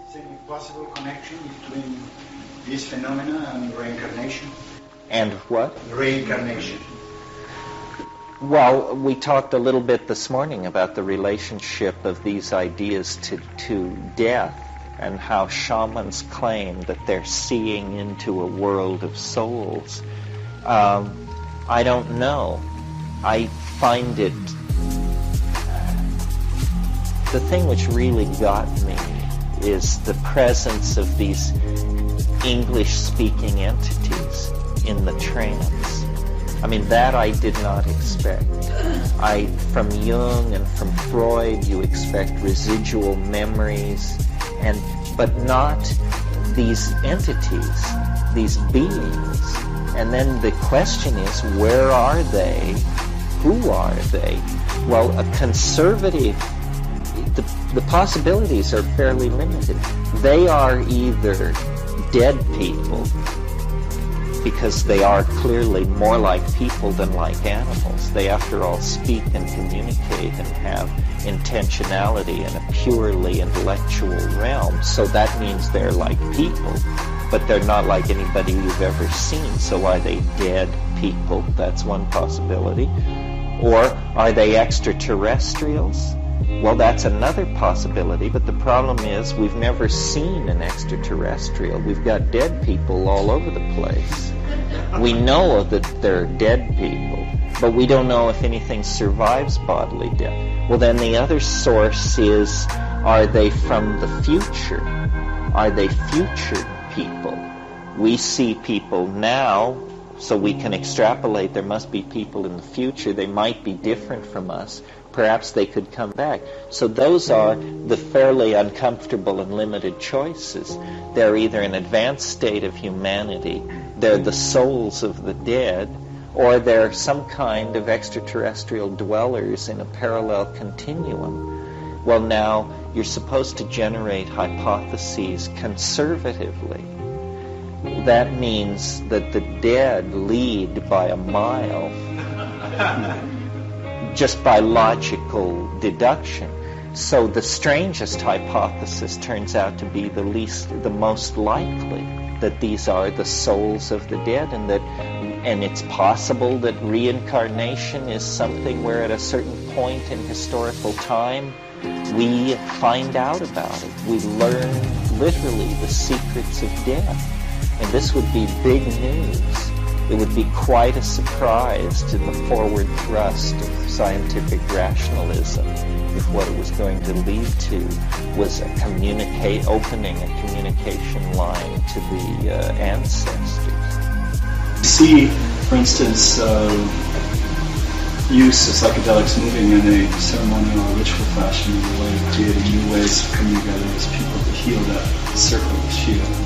Is there any possible connection between this phenomena and reincarnation? And what? Reincarnation. Well, we talked a little bit this morning about the relationship of these ideas to death, and how shamans claim that they're seeing into a world of souls. I don't know. I find it... The thing which really got me is the presence of these English-speaking entities in the trance. I mean, that I did not expect. From Jung and from Freud, you expect residual memories, but not these entities, these beings. And then the question is, where are they? Who are they? Well, a conservative, the possibilities are fairly limited. They are either dead people, because they are clearly more like people than like animals. They, after all, speak and communicate and have intentionality in a purely intellectual realm. So that means they're like people, but they're not like anybody you've ever seen. So are they dead people? That's one possibility. Or are they extraterrestrials? Well, that's another possibility, but the problem is we've never seen an extraterrestrial. We've got dead people all over the place. We know that they're dead people, but we don't know if anything survives bodily death. Well, then the other source is, are they from the future? Are they future people? We see people now, so we can extrapolate there must be people in the future. They might be different from us. Perhaps they could come back. So those are the fairly uncomfortable and limited choices. They're either an advanced state of humanity, they're the souls of the dead, or they're some kind of extraterrestrial dwellers in a parallel continuum. Well, now, you're supposed to generate hypotheses conservatively. That means that the dead lead by a mile, just by logical deduction. So the strangest hypothesis turns out to be the most likely, that these are the souls of the dead, and it's possible that reincarnation is something where at a certain point in historical time we find out about it. We learn literally the secrets of death. And this would be big news. It would be quite a surprise to the forward thrust of scientific rationalism if what it was going to lead to was opening a communication line to the ancestors. You see, for instance, use of psychedelics moving in a ceremonial or ritual fashion in a way, creating new ways of coming together as people to heal that circle of shield.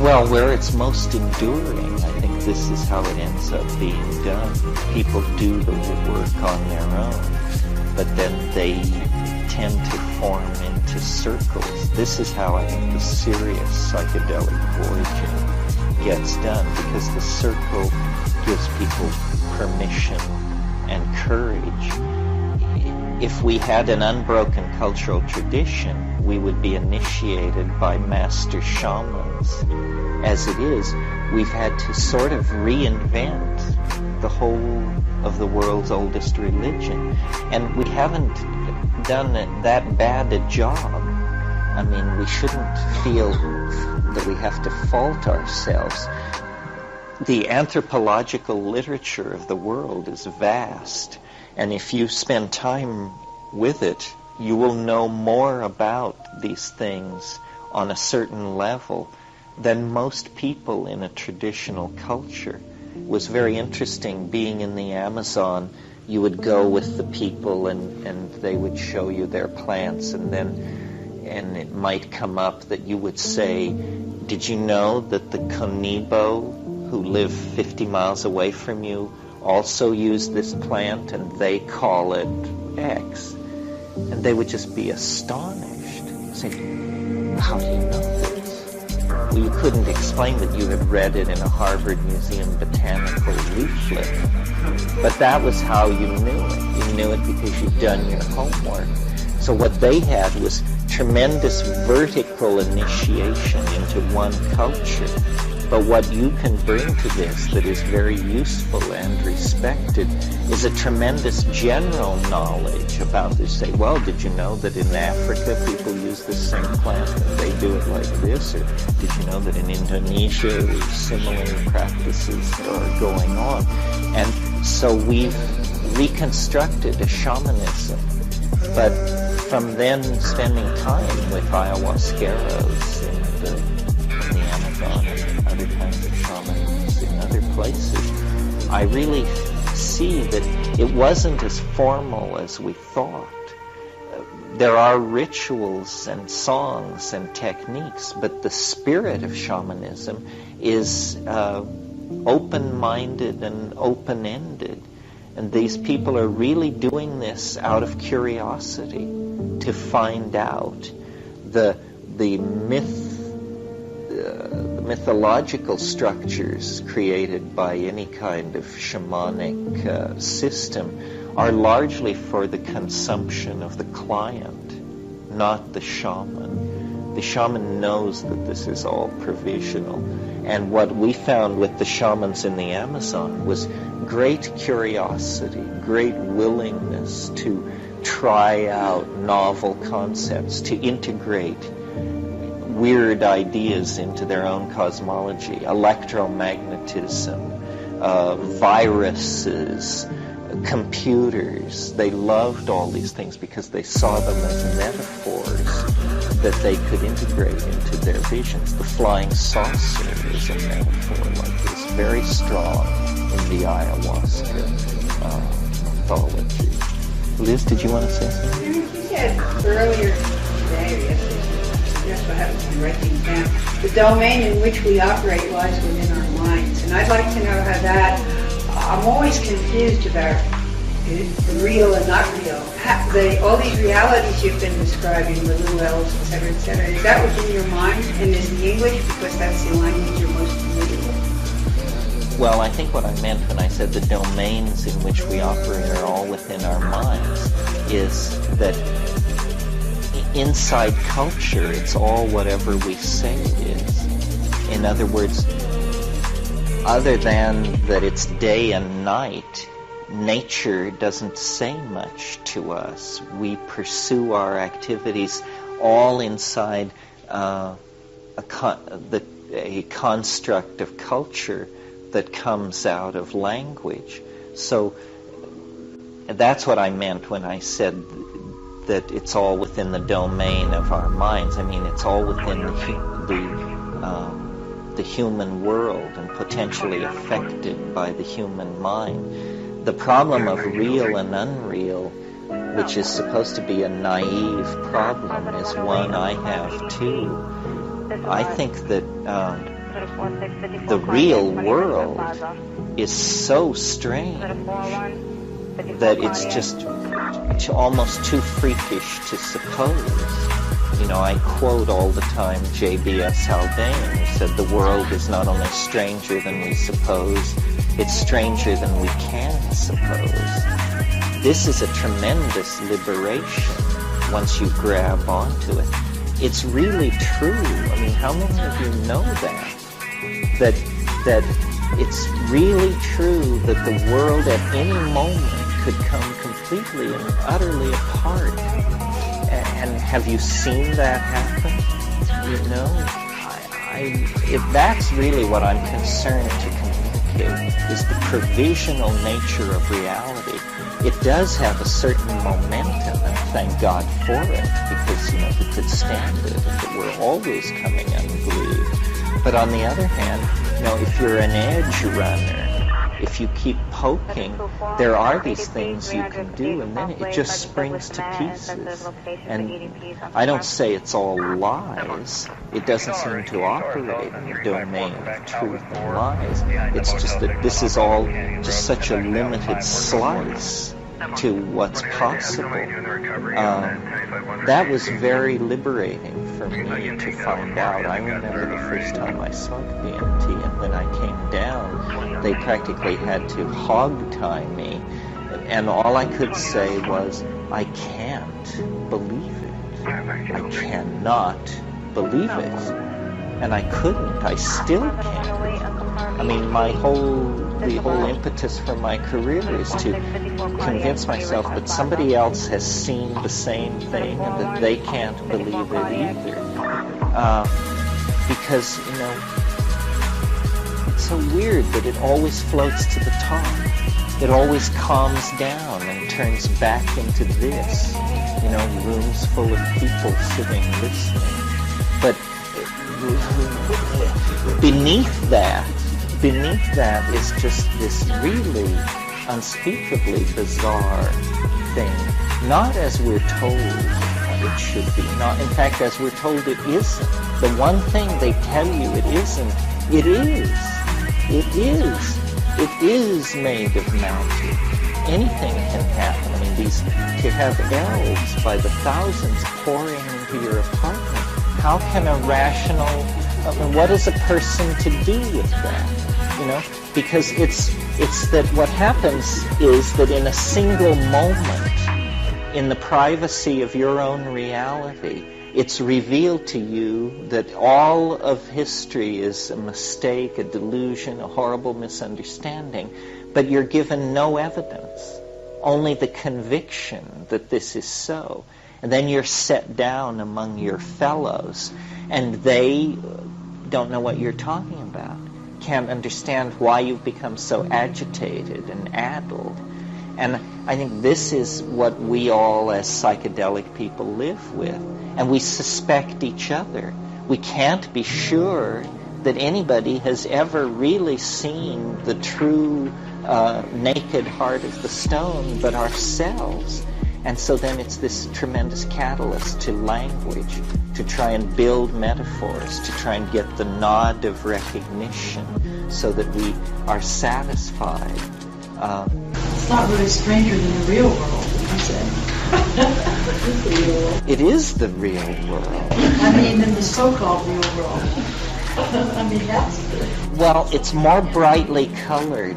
Well, where it's most enduring, I think this is how it ends up being done. People do the work on their own, but then they tend to form into circles. This is how I think the serious psychedelic voyaging gets done, because the circle gives people permission and courage. If we had an unbroken cultural tradition, we would be initiated by master shamans. As it is, we've had to sort of reinvent the whole of the world's oldest religion. And we haven't done that bad a job. I mean, we shouldn't feel that we have to fault ourselves. The anthropological literature of the world is vast. And if you spend time with it, you will know more about these things on a certain level than most people in a traditional culture. It was very interesting being in the Amazon. You would go with the people and they would show you their plants, and it might come up that you would say, did you know that the Conibo, who live 50 miles away from you, also use this plant and they call it X? And they would just be astonished, saying, how do you know this? Well, you couldn't explain that you had read it in a Harvard Museum botanical leaflet. But that was how you knew it. You knew it because you'd done your homework. So what they had was tremendous vertical initiation into one culture. But what you can bring to this that is very useful and respected is a tremendous general knowledge about this. Say, well, did you know that in Africa people use this same plant and they do it like this? Or did you know that in Indonesia similar practices are going on? And so we've reconstructed a shamanism. But from then spending time with ayahuasqueros in the Amazon and other kinds of shamans in other places, I really see that it wasn't as formal as we thought. There are rituals and songs and techniques, but the spirit of shamanism is open-minded and open-ended. And these people are really doing this out of curiosity to find out the mythological structures created by any kind of shamanic system are largely for the consumption of the client, not the shaman. The shaman knows that this is all provisional. And what we found with the shamans in the Amazon was great curiosity, great willingness to try out novel concepts, to integrate weird ideas into their own cosmology, electromagnetism, viruses, computers. They loved all these things because they saw them as metaphors that they could integrate into their visions. The flying saucer is a metaphor like this, very strong in the ayahuasca mythology. Liz, did you want to say something? You said earlier today or yesterday, that's what happens when you write things down, the domain in which we operate lies within our minds. And I'd like to know how that, I'm always confused about real and not real. All these realities you've been describing, the little L's, et cetera, is that within your mind? And is the English, because that's the language you're most familiar with? Well, I think what I meant when I said the domains in which we operate are all within our minds is that inside culture, it's all whatever we say it is. In other words, other than that it's day and night, nature doesn't say much to us. We pursue our activities all inside a construct of culture that comes out of language. So that's what I meant when I said that it's all within the domain of our minds. I mean, it's all within the human world and potentially affected by the human mind. The problem of real and unreal, which is supposed to be a naive problem, is one I have too. I think that the real world is so strange that it's just almost too freakish to suppose. You know, I quote all the time J.B.S. Haldane, who said the world is not only stranger than we suppose, it's stranger than we can suppose. This is a tremendous liberation once you grab onto it. It's really true. I mean, how many of you know that? That it's really true that the world at any moment could come completely and utterly apart. And have you seen that happen? You know, that's really what I'm concerned to communicate, is the provisional nature of reality. It does have a certain momentum, and thank God for it, because, you know, who could stand it if it were always coming unglued? But on the other hand, you know, if you're an edge runner, if you keep poking, there are these things you can do, and then it just springs to pieces. And I don't say it's all lies. It doesn't seem to operate in the domain of truth and lies. It's just that this is all just such a limited slice to what's possible. That was very liberating for me to find out. I remember the first time I saw the BMT, and when I came down, they practically had to hog tie me, and all I could say was, I can't believe it. I cannot believe it. And I couldn't. I still can't. I mean, the whole impetus for my career is to convince myself that somebody else has seen the same thing and that they can't believe it either. Because, it's so weird that it always floats to the top. It always calms down and turns back into this. Rooms full of people sitting listening. But beneath that is just this really unspeakably bizarre thing. Not as we're told it should be. Not, in fact, as we're told it isn't. The one thing they tell you it isn't, it is. It is. It is made of magic. Anything can happen. I mean, to have elves by the thousands pouring into your apartment, how can a rational, what is a person to do with that? Because it's that what happens is that in a single moment, in the privacy of your own reality, it's revealed to you that all of history is a mistake, a delusion, a horrible misunderstanding, but you're given no evidence, only the conviction that this is so. And then you're set down among your fellows, and they don't know what you're talking about, can't understand why you've become so agitated and addled. And I think this is what we all as psychedelic people live with. And we suspect each other. We can't be sure that anybody has ever really seen the true naked heart of the stone but ourselves. And so then it's this tremendous catalyst to language, to try and build metaphors, to try and get the nod of recognition so that we are satisfied. It's not really stranger than the real world, is it? It is the real world. I mean, in the so-called real world. I mean, that's... Well, it's more brightly colored.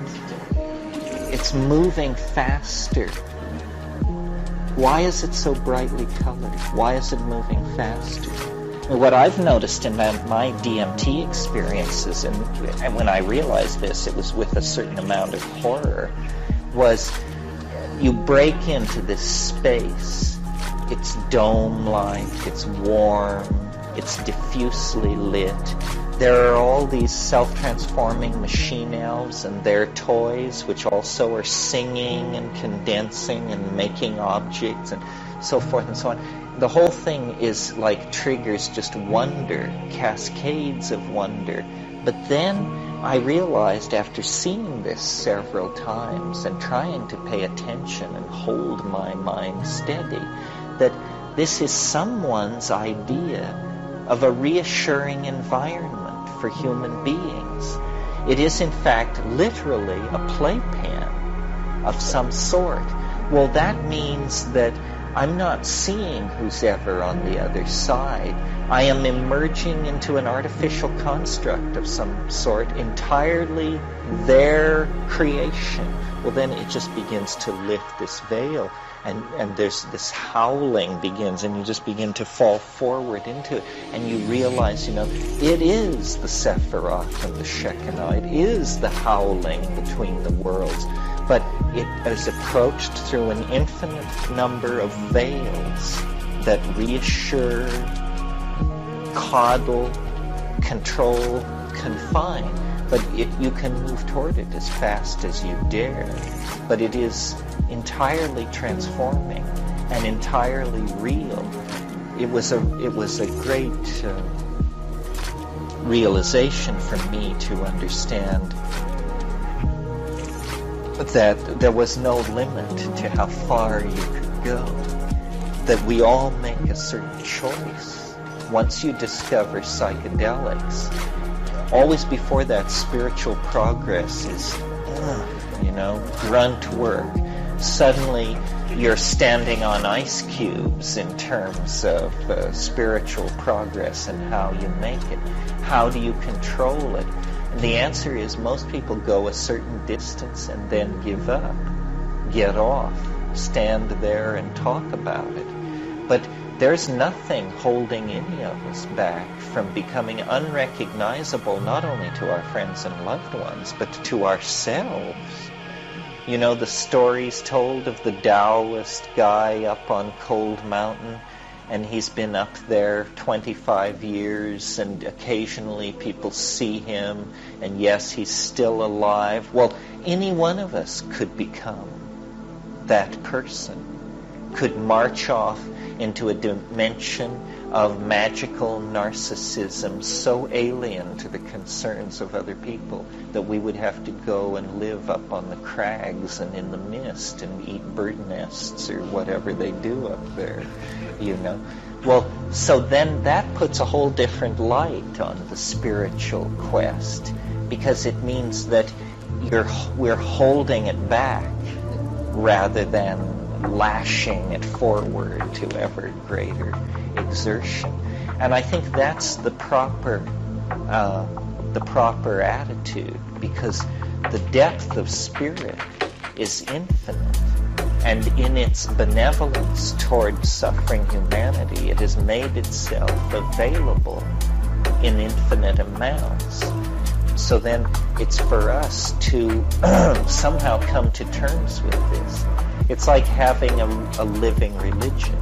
It's moving faster. Why is it so brightly colored? Why is it moving faster? What I've noticed in my DMT experiences, and when I realized this, it was with a certain amount of horror, was you break into this space. It's dome-like, it's warm, it's diffusely lit. There are all these self-transforming machine elves and their toys, which also are singing and condensing and making objects and so forth and so on. The whole thing is like triggers just wonder, cascades of wonder. But then I realized after seeing this several times and trying to pay attention and hold my mind steady, that this is someone's idea of a reassuring environment for human beings. It is in fact literally a playpen of some sort. Well, that means that I'm not seeing who's ever on the other side. I am emerging into an artificial construct of some sort, entirely their creation. Well, then it just begins to lift this veil, and there's this howling begins, and you just begin to fall forward into it, and you realize, it is the Sephiroth and the Shekinah. It is the howling between the worlds. But it is approached through an infinite number of veils that reassure, coddle, control, confine. But you can move toward it as fast as you dare. But it is entirely transforming and entirely real. It was a great realization for me to understand that there was no limit to how far you could go, that we all make a certain choice. Once you discover psychedelics, always before that, spiritual progress is, grunt work. Suddenly you're standing on ice cubes in terms of spiritual progress and how you make it. How do you control it? And the answer is most people go a certain distance and then give up, get off, stand there and talk about it. But there's nothing holding any of us back from becoming unrecognizable, not only to our friends and loved ones, but to ourselves. You know, the stories told of the Taoist guy up on Cold Mountain, and he's been up there 25 years, and occasionally people see him, and yes, he's still alive. Well, any one of us could become that person, could march off into a dimension of magical narcissism so alien to the concerns of other people that we would have to go and live up on the crags and in the mist and eat bird nests or whatever they do up there, you know. Well, so then that puts a whole different light on the spiritual quest, because it means that we're holding it back rather than lashing it forward to ever greater exertion. And I think that's the proper attitude, because the depth of spirit is infinite, and in its benevolence toward suffering humanity, it has made itself available in infinite amounts. So then it's for us to somehow come to terms with this. It's like having a living religion.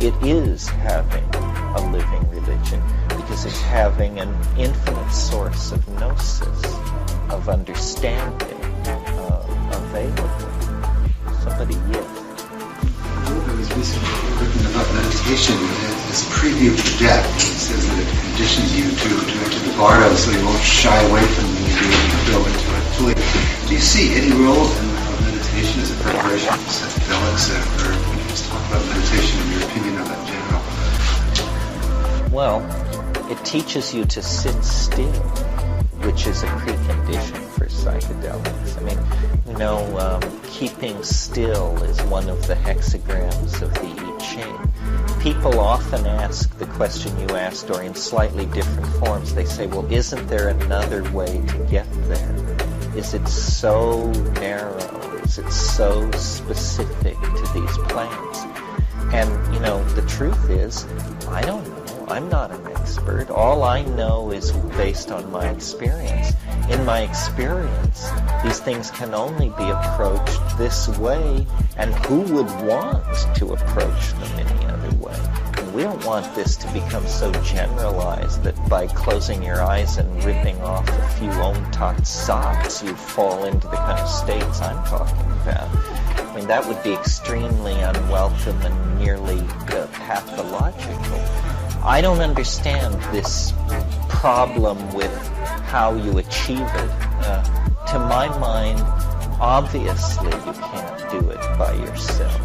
It is having a living religion because it's having an infinite source of gnosis, of understanding, available. Somebody yet. There was recently written about meditation as a preview for death. It says that it conditions you to enter the bardo so you won't shy away from it and be able to go into it fully. Do you see any role in meditation as a preparation for psychedelics, or can you just talk about meditation and your opinion of it in general? Well, it teaches you to sit still, which is a precondition for psychedelics. I mean, you know, keeping still is one of the hexagrams of the I Ching. People often ask the question you asked, or in slightly different forms. They say, well, isn't there another way to get there? Is it so narrow? Is it so specific to these plans? And, you know, the truth is, I don't know. I'm not an expert. All I know is based on my experience. In my experience, these things can only be approached this way, and who would want to approach them any other way? And we don't want this to become so generalized that by closing your eyes and ripping off a few Om-Tat Sats, you fall into the kind of states I'm talking about. I mean, that would be extremely unwelcome and nearly pathological. I don't understand this problem with how you achieve it. To my mind, obviously you can't do it by yourself.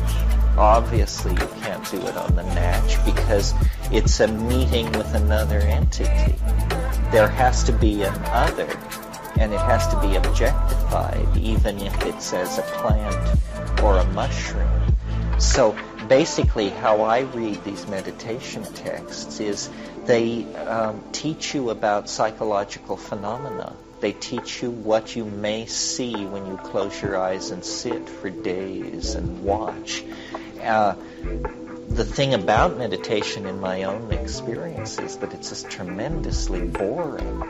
Obviously you can't do it on the natch because it's a meeting with another entity. There has to be an other, and it has to be objectified, even if it's as a plant or a mushroom. So basically how I read these meditation texts is they teach you about psychological phenomena. They teach you what you may see when you close your eyes and sit for days and watch. The thing about meditation in my own experience is that it's just tremendously boring.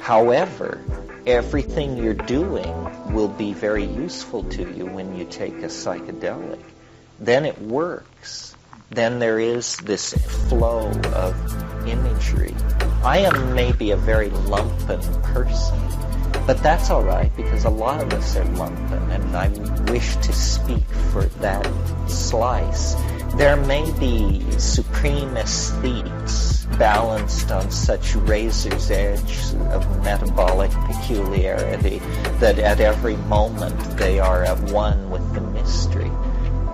However, everything you're doing will be very useful to you when you take a psychedelic. Then it works. Then there is this flow of imagery. I am maybe a very lumpen person, but that's all right because a lot of us are lumpen, and I wish to speak for that slice. There may be supreme aesthetes balanced on such razor's edge of metabolic peculiarity that at every moment they are at one with the mystery.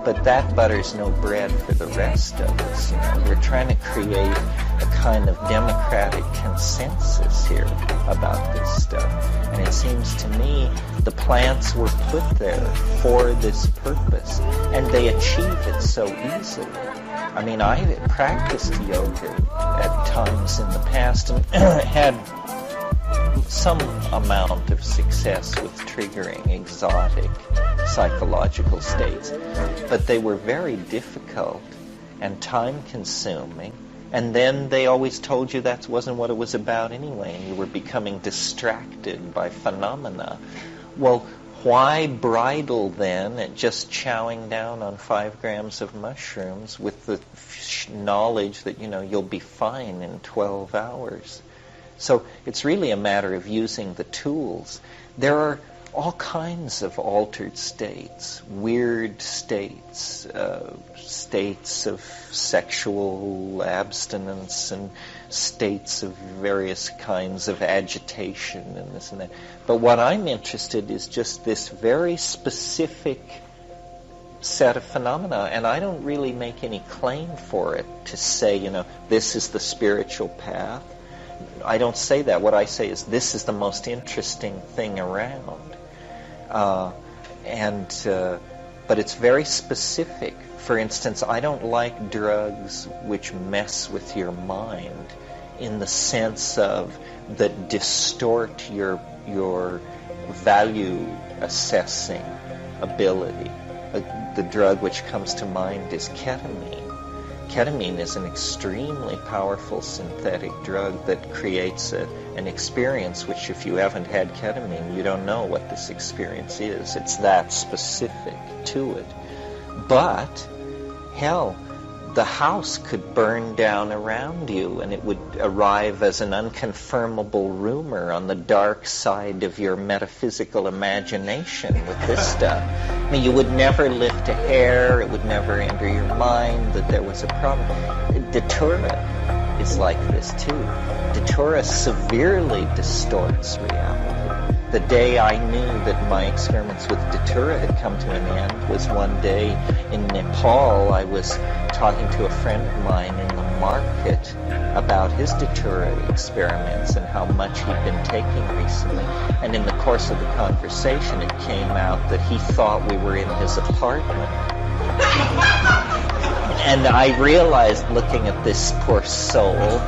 But that butters no bread for the rest of us. You know, we're trying to create a kind of democratic consensus here about this stuff. And it seems to me the plants were put there for this purpose, and they achieve it so easily. I mean, I practiced yoga at times in the past and had some amount of success with triggering exotic psychological states. But they were very difficult and time-consuming. And then they always told you that wasn't what it was about anyway, and you were becoming distracted by phenomena. Well, why bridle then at just chowing down on 5 grams of mushrooms with the knowledge that, you'll be fine in 12 hours? So it's really a matter of using the tools. There are all kinds of altered states, weird states, states of sexual abstinence and states of various kinds of agitation and this and that. But what I'm interested in is just this very specific set of phenomena, and I don't really make any claim for it to say, this is the spiritual path. I don't say that. What I say is this is the most interesting thing around. But it's very specific. For instance, I don't like drugs which mess with your mind in the sense of that distort your value assessing ability. The drug which comes to mind is ketamine. Ketamine is an extremely powerful synthetic drug that creates an experience which, if you haven't had ketamine, you don't know what this experience is. It's that specific to it. But, hell, the house could burn down around you and it would arrive as an unconfirmable rumor on the dark side of your metaphysical imagination with this stuff. I mean, you would never lift a hair, it would never enter your mind that there was a problem. Datura is like this too. Datura severely distorts reality. The day I knew that my experiments with Datura had come to an end was one day in Nepal. I was talking to a friend of mine in the market about his Datura experiments and how much he'd been taking recently. And in the course of the conversation, it came out that he thought we were in his apartment. And I realized, looking at this poor soul,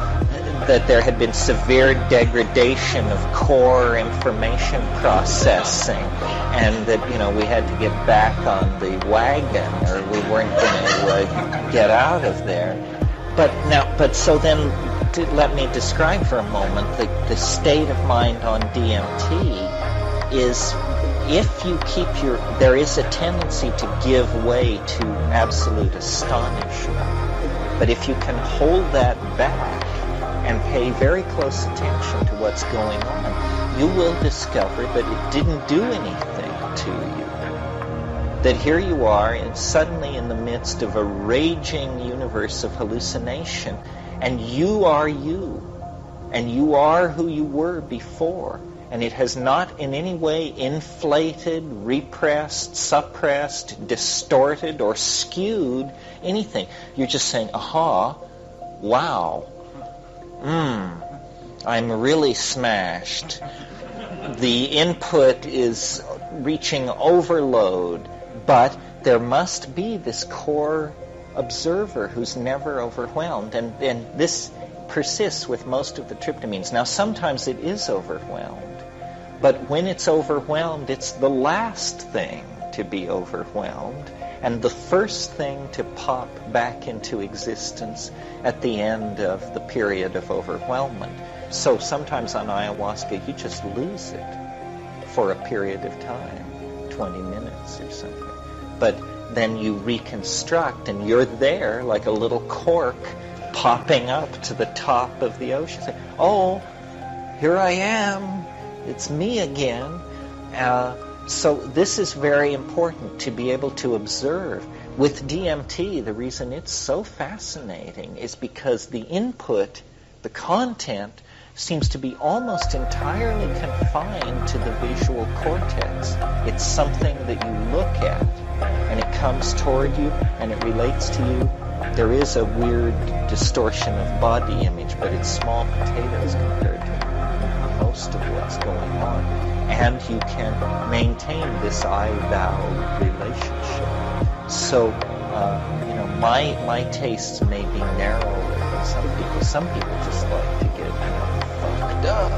that there had been severe degradation of core information processing, and that we had to get back on the wagon, or we weren't going to get out of there. But so then, let me describe for a moment the state of mind on DMT is, if you keep there is a tendency to give way to absolute astonishment. But if you can hold that back and pay very close attention to what's going on, you will discover that it didn't do anything to you. That here you are, and suddenly in the midst of a raging universe of hallucination, and you are you, and you are who you were before, and it has not in any way inflated, repressed, suppressed, distorted, or skewed anything. You're just saying, aha, wow, I'm really smashed. The input is reaching overload, but there must be this core observer who's never overwhelmed, and this persists with most of the tryptamines. Now, sometimes it is overwhelmed, but when it's overwhelmed, it's the last thing to be overwhelmed, and the first thing to pop back into existence at the end of the period of overwhelmment. So sometimes on ayahuasca, you just lose it for a period of time, 20 minutes or something. But then you reconstruct, and you're there like a little cork popping up to the top of the ocean. Say, oh, here I am. It's me again. So this is very important to be able to observe. With DMT, the reason it's so fascinating is because the input, the content, seems to be almost entirely confined to the visual cortex. It's something that you look at, and it comes toward you, and it relates to you. There is a weird distortion of body image, but it's small potatoes compared to most of what's going on. And you can maintain this I-thou relationship. So, my tastes may be narrower than some people. Some people just like to get fucked up,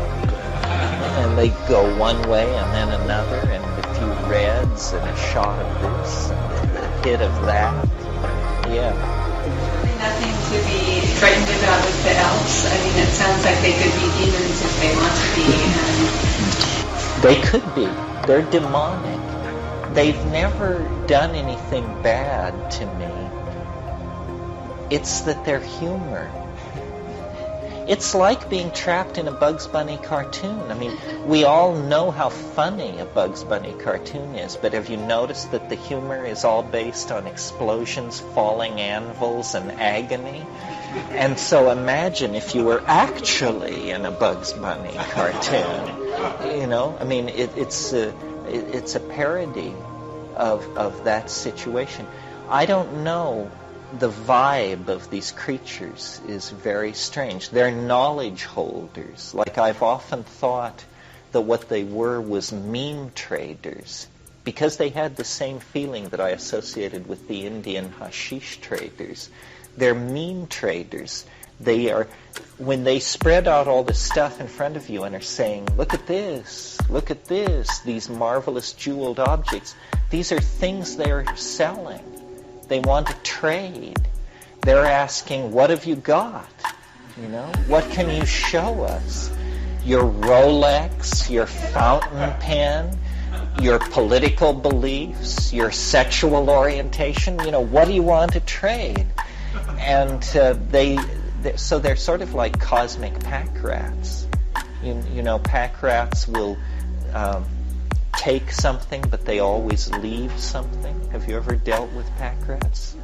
and they go one way and then another. And if 2 reds and a shot of this and a hit of that. Yeah. Nothing to be frightened about with the elves. I mean, it sounds like they could be demons if they want to be. They could be. They're demonic. They've never done anything bad to me. It's that they're humor. It's like being trapped in a Bugs Bunny cartoon. I mean, we all know how funny a Bugs Bunny cartoon is, but have you noticed that the humor is all based on explosions, falling anvils, and agony? And so imagine if you were actually in a Bugs Bunny cartoon. You know, I mean, it's a parody of that situation. I don't know. The vibe of these creatures is very strange. They're knowledge holders. Like, I've often thought that what they were was meme traders, because they had the same feeling that I associated with the Indian hashish traders. They're meme traders. They are, when they spread out all this stuff in front of you and are saying, look at this, these marvelous jeweled objects, these are things they're selling. They want to trade. They're asking, what have you got? You know, what can you show us? Your Rolex, your fountain pen, your political beliefs, your sexual orientation. You know, what do you want to trade? And so they're sort of like cosmic pack rats. You know, pack rats will take something, but they always leave something. Have you ever dealt with pack rats?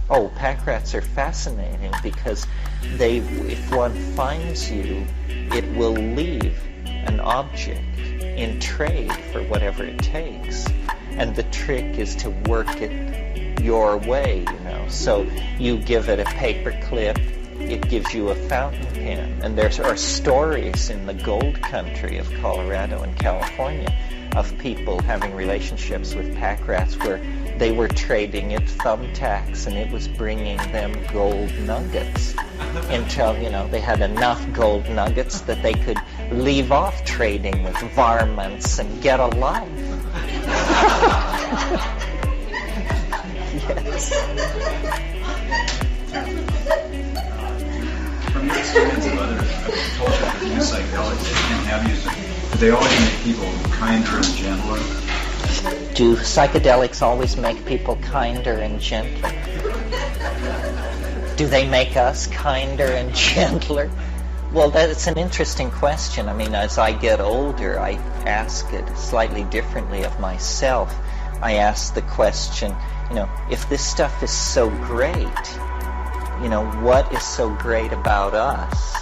Oh, pack rats are fascinating because if one finds you, it will leave an object in trade for whatever it takes. And the trick is to work it your way, you know. So you give it a paper clip, it gives you a fountain pen. And there are stories in the gold country of Colorado and California of people having relationships with pack rats where they were trading it thumbtacks and it was bringing them gold nuggets until, you know, they had enough gold nuggets that they could leave off trading with varmints and get a life. Yes. From your experience of other cultures that use psychedelics and have used it, do they always make people kinder and gentler? Do psychedelics always make people kinder and gentler? Do they make us kinder and gentler? Well, that's an interesting question. I mean, as I get older, I ask it slightly differently of myself. I ask the question, you know, if this stuff is so great, you know, what is so great about us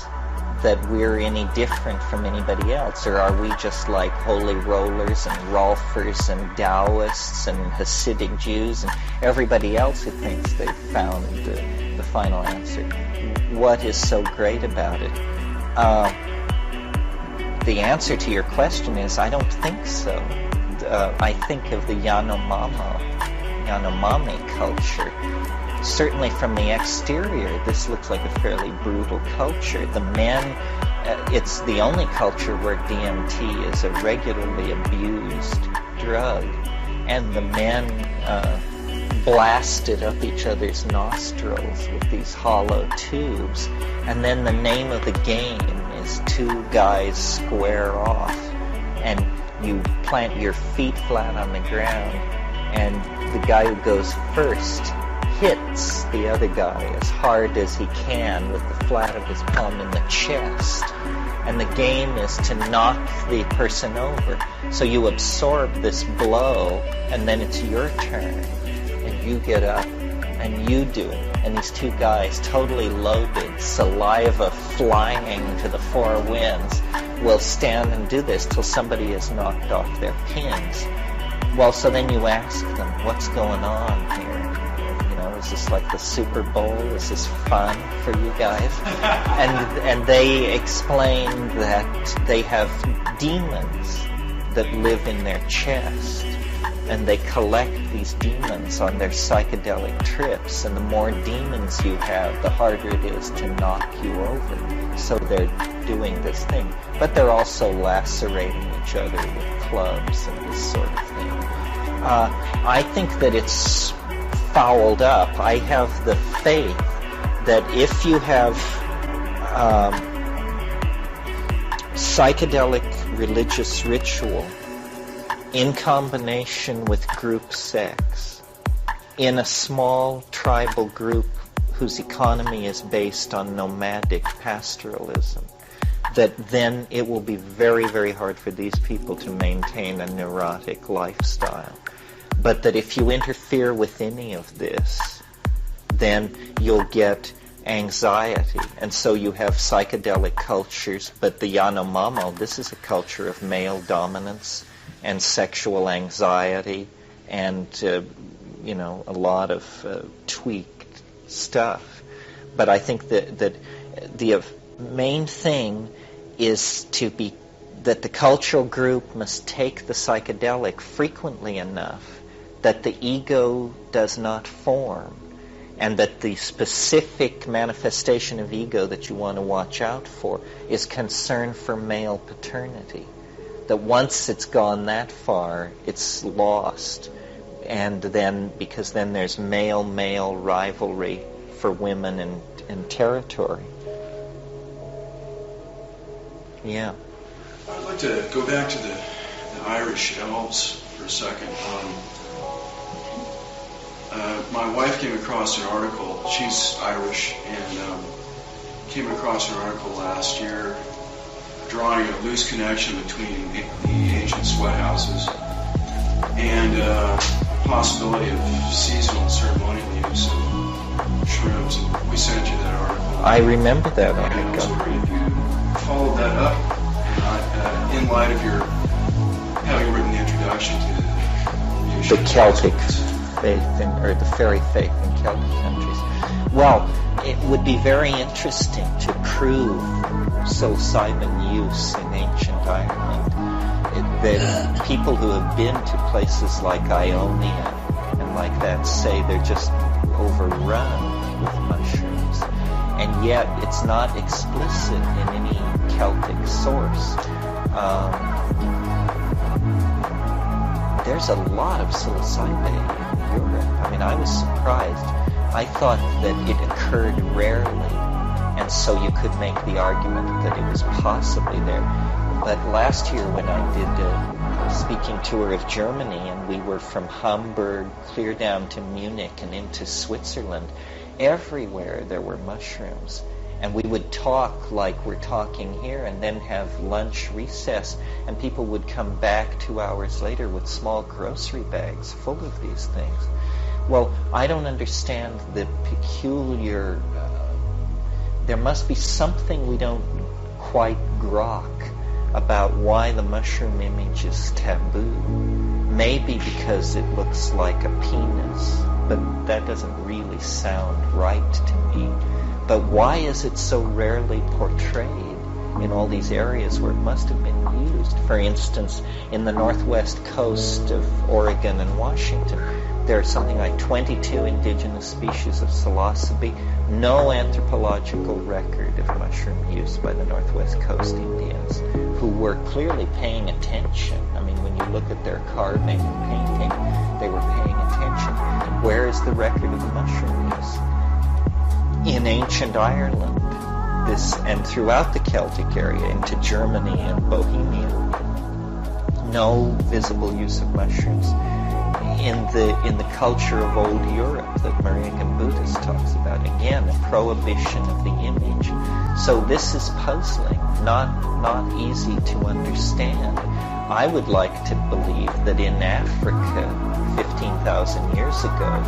that we're any different from anybody else? Or are we just like holy rollers and Rolfers and Taoists and Hasidic Jews and everybody else who thinks they've found the final answer? What is so great about it? The answer to your question is I don't think so. I think of the Yanomami culture. Certainly from the exterior, this looks like a fairly brutal culture. The men, it's the only culture where DMT is a regularly abused drug. And the men blasted up each other's nostrils with these hollow tubes. And then the name of the game is 2 guys square off. And you plant your feet flat on the ground, and the guy who goes first hits the other guy as hard as he can with the flat of his palm in the chest. And the game is to knock the person over. So you absorb this blow, and then it's your turn. And you get up, and you do it. And these 2 guys, totally loaded, saliva flying to the 4 winds, will stand and do this till somebody is knocked off their pins. Well, so then you ask them, what's going on here? You know, is this like the Super Bowl? Is this fun for you guys? And they explain that they have demons that live in their chest. and they collect these demons on their psychedelic trips, and the more demons you have, the harder it is to knock you over. So they're doing this thing. But they're also lacerating each other with clubs and this sort of thing. I think that it's fouled up. I have the faith that if you have psychedelic religious ritual in combination with group sex in a small tribal group whose economy is based on nomadic pastoralism, that then it will be very, very hard for these people to maintain a neurotic lifestyle. But that if you interfere with any of this, then you'll get anxiety. And so you have psychedelic cultures, but the Yanomamo, this is a culture of male dominance and sexual anxiety and, a lot of tweaked stuff. But I think that the main thing is that the cultural group must take the psychedelic frequently enough that the ego does not form, and that the specific manifestation of ego that you want to watch out for is concern for male paternity. That once it's gone that far, it's lost. And then, because then there's male-male rivalry for women and territory. Yeah. I'd like to go back to the Irish elves for a second. My wife came across an article, she's Irish, and came across an article last year drawing a loose connection between the ancient sweat houses and possibility of seasonal ceremonial use of shrooms. And we sent you that article. I remember that article. And I was wondering if you followed that up in light of your having written the introduction to the Celtic faith or the fairy faith in Celtic countries. Well, it would be very interesting to prove psilocybin use in ancient Ireland. That people who have been to places like Ionia and like that say they're just overrun with mushrooms. And yet it's not explicit in any Celtic source. There's a lot of psilocybin in Europe. I mean, I was surprised. I thought that it occurred rarely, and so you could make the argument that it was possibly there. But last year when I did a speaking tour of Germany, and we were from Hamburg clear down to Munich and into Switzerland, everywhere there were mushrooms. And we would talk like we're talking here and then have lunch recess, and people would come back 2 hours later with small grocery bags full of these things. Well, I don't understand the peculiar... there must be something we don't quite grok about why the mushroom image is taboo. Maybe because it looks like a penis, but that doesn't really sound right to me. But why is it so rarely portrayed in all these areas where it must have been used? For instance, in the northwest coast of Oregon and Washington, there are something like 22 indigenous species of psilocybe, no anthropological record of mushroom use by the Northwest Coast Indians, who were clearly paying attention. I mean, when you look at their carving and painting, they were paying attention. Where is the record of mushroom use? In ancient Ireland, and throughout the Celtic area, into Germany and Bohemia, no visible use of mushrooms. In the culture of old Europe that Maria Gimbutas talks about, again, a prohibition of the image. So this is puzzling, not easy to understand. I would like to believe that in Africa, 15,000 years ago,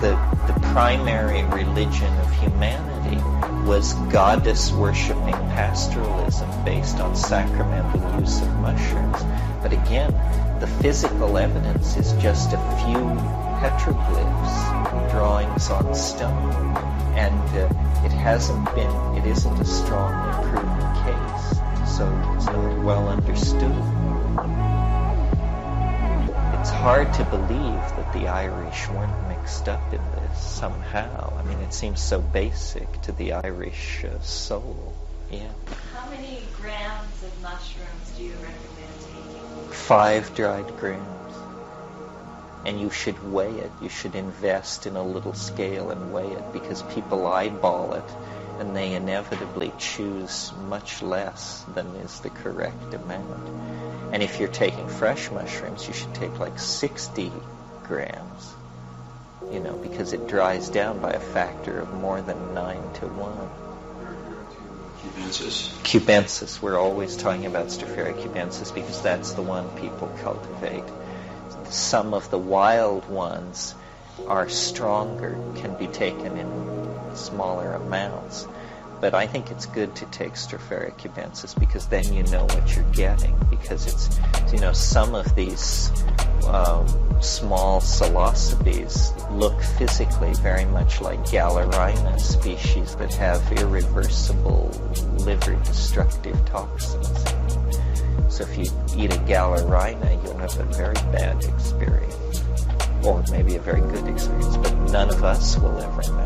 the primary religion of humanity was goddess-worshipping pastoralism based on sacramental use of mushrooms. But again, the physical evidence is just a few petroglyphs, drawings on stone, and it isn't a strongly proven case, so it's not well understood. it's hard to believe that the Irish weren't mixed up in this somehow. I mean, it seems so basic to the Irish soul. Yeah. How many grams of mushrooms do you recommend taking? 5 dried grams. And you should weigh it. You should invest in a little scale and weigh it, because people eyeball it and they inevitably choose much less than is the correct amount. And if you're taking fresh mushrooms, you should take like 60 grams, you know, because it dries down by a factor of more than 9 to 1. Cubensis. We're always talking about Stropharia cubensis because that's the one people cultivate. Some of the wild ones are stronger, can be taken in smaller amounts. But I think it's good to take Stropharia cubensis because then you know what you're getting. Because it's, you know, some of these small psilocybes look physically very much like Galerina species that have irreversible liver-destructive toxins. So if you eat a Galerina, you'll have a very bad experience, or maybe a very good experience, but none of us will ever know.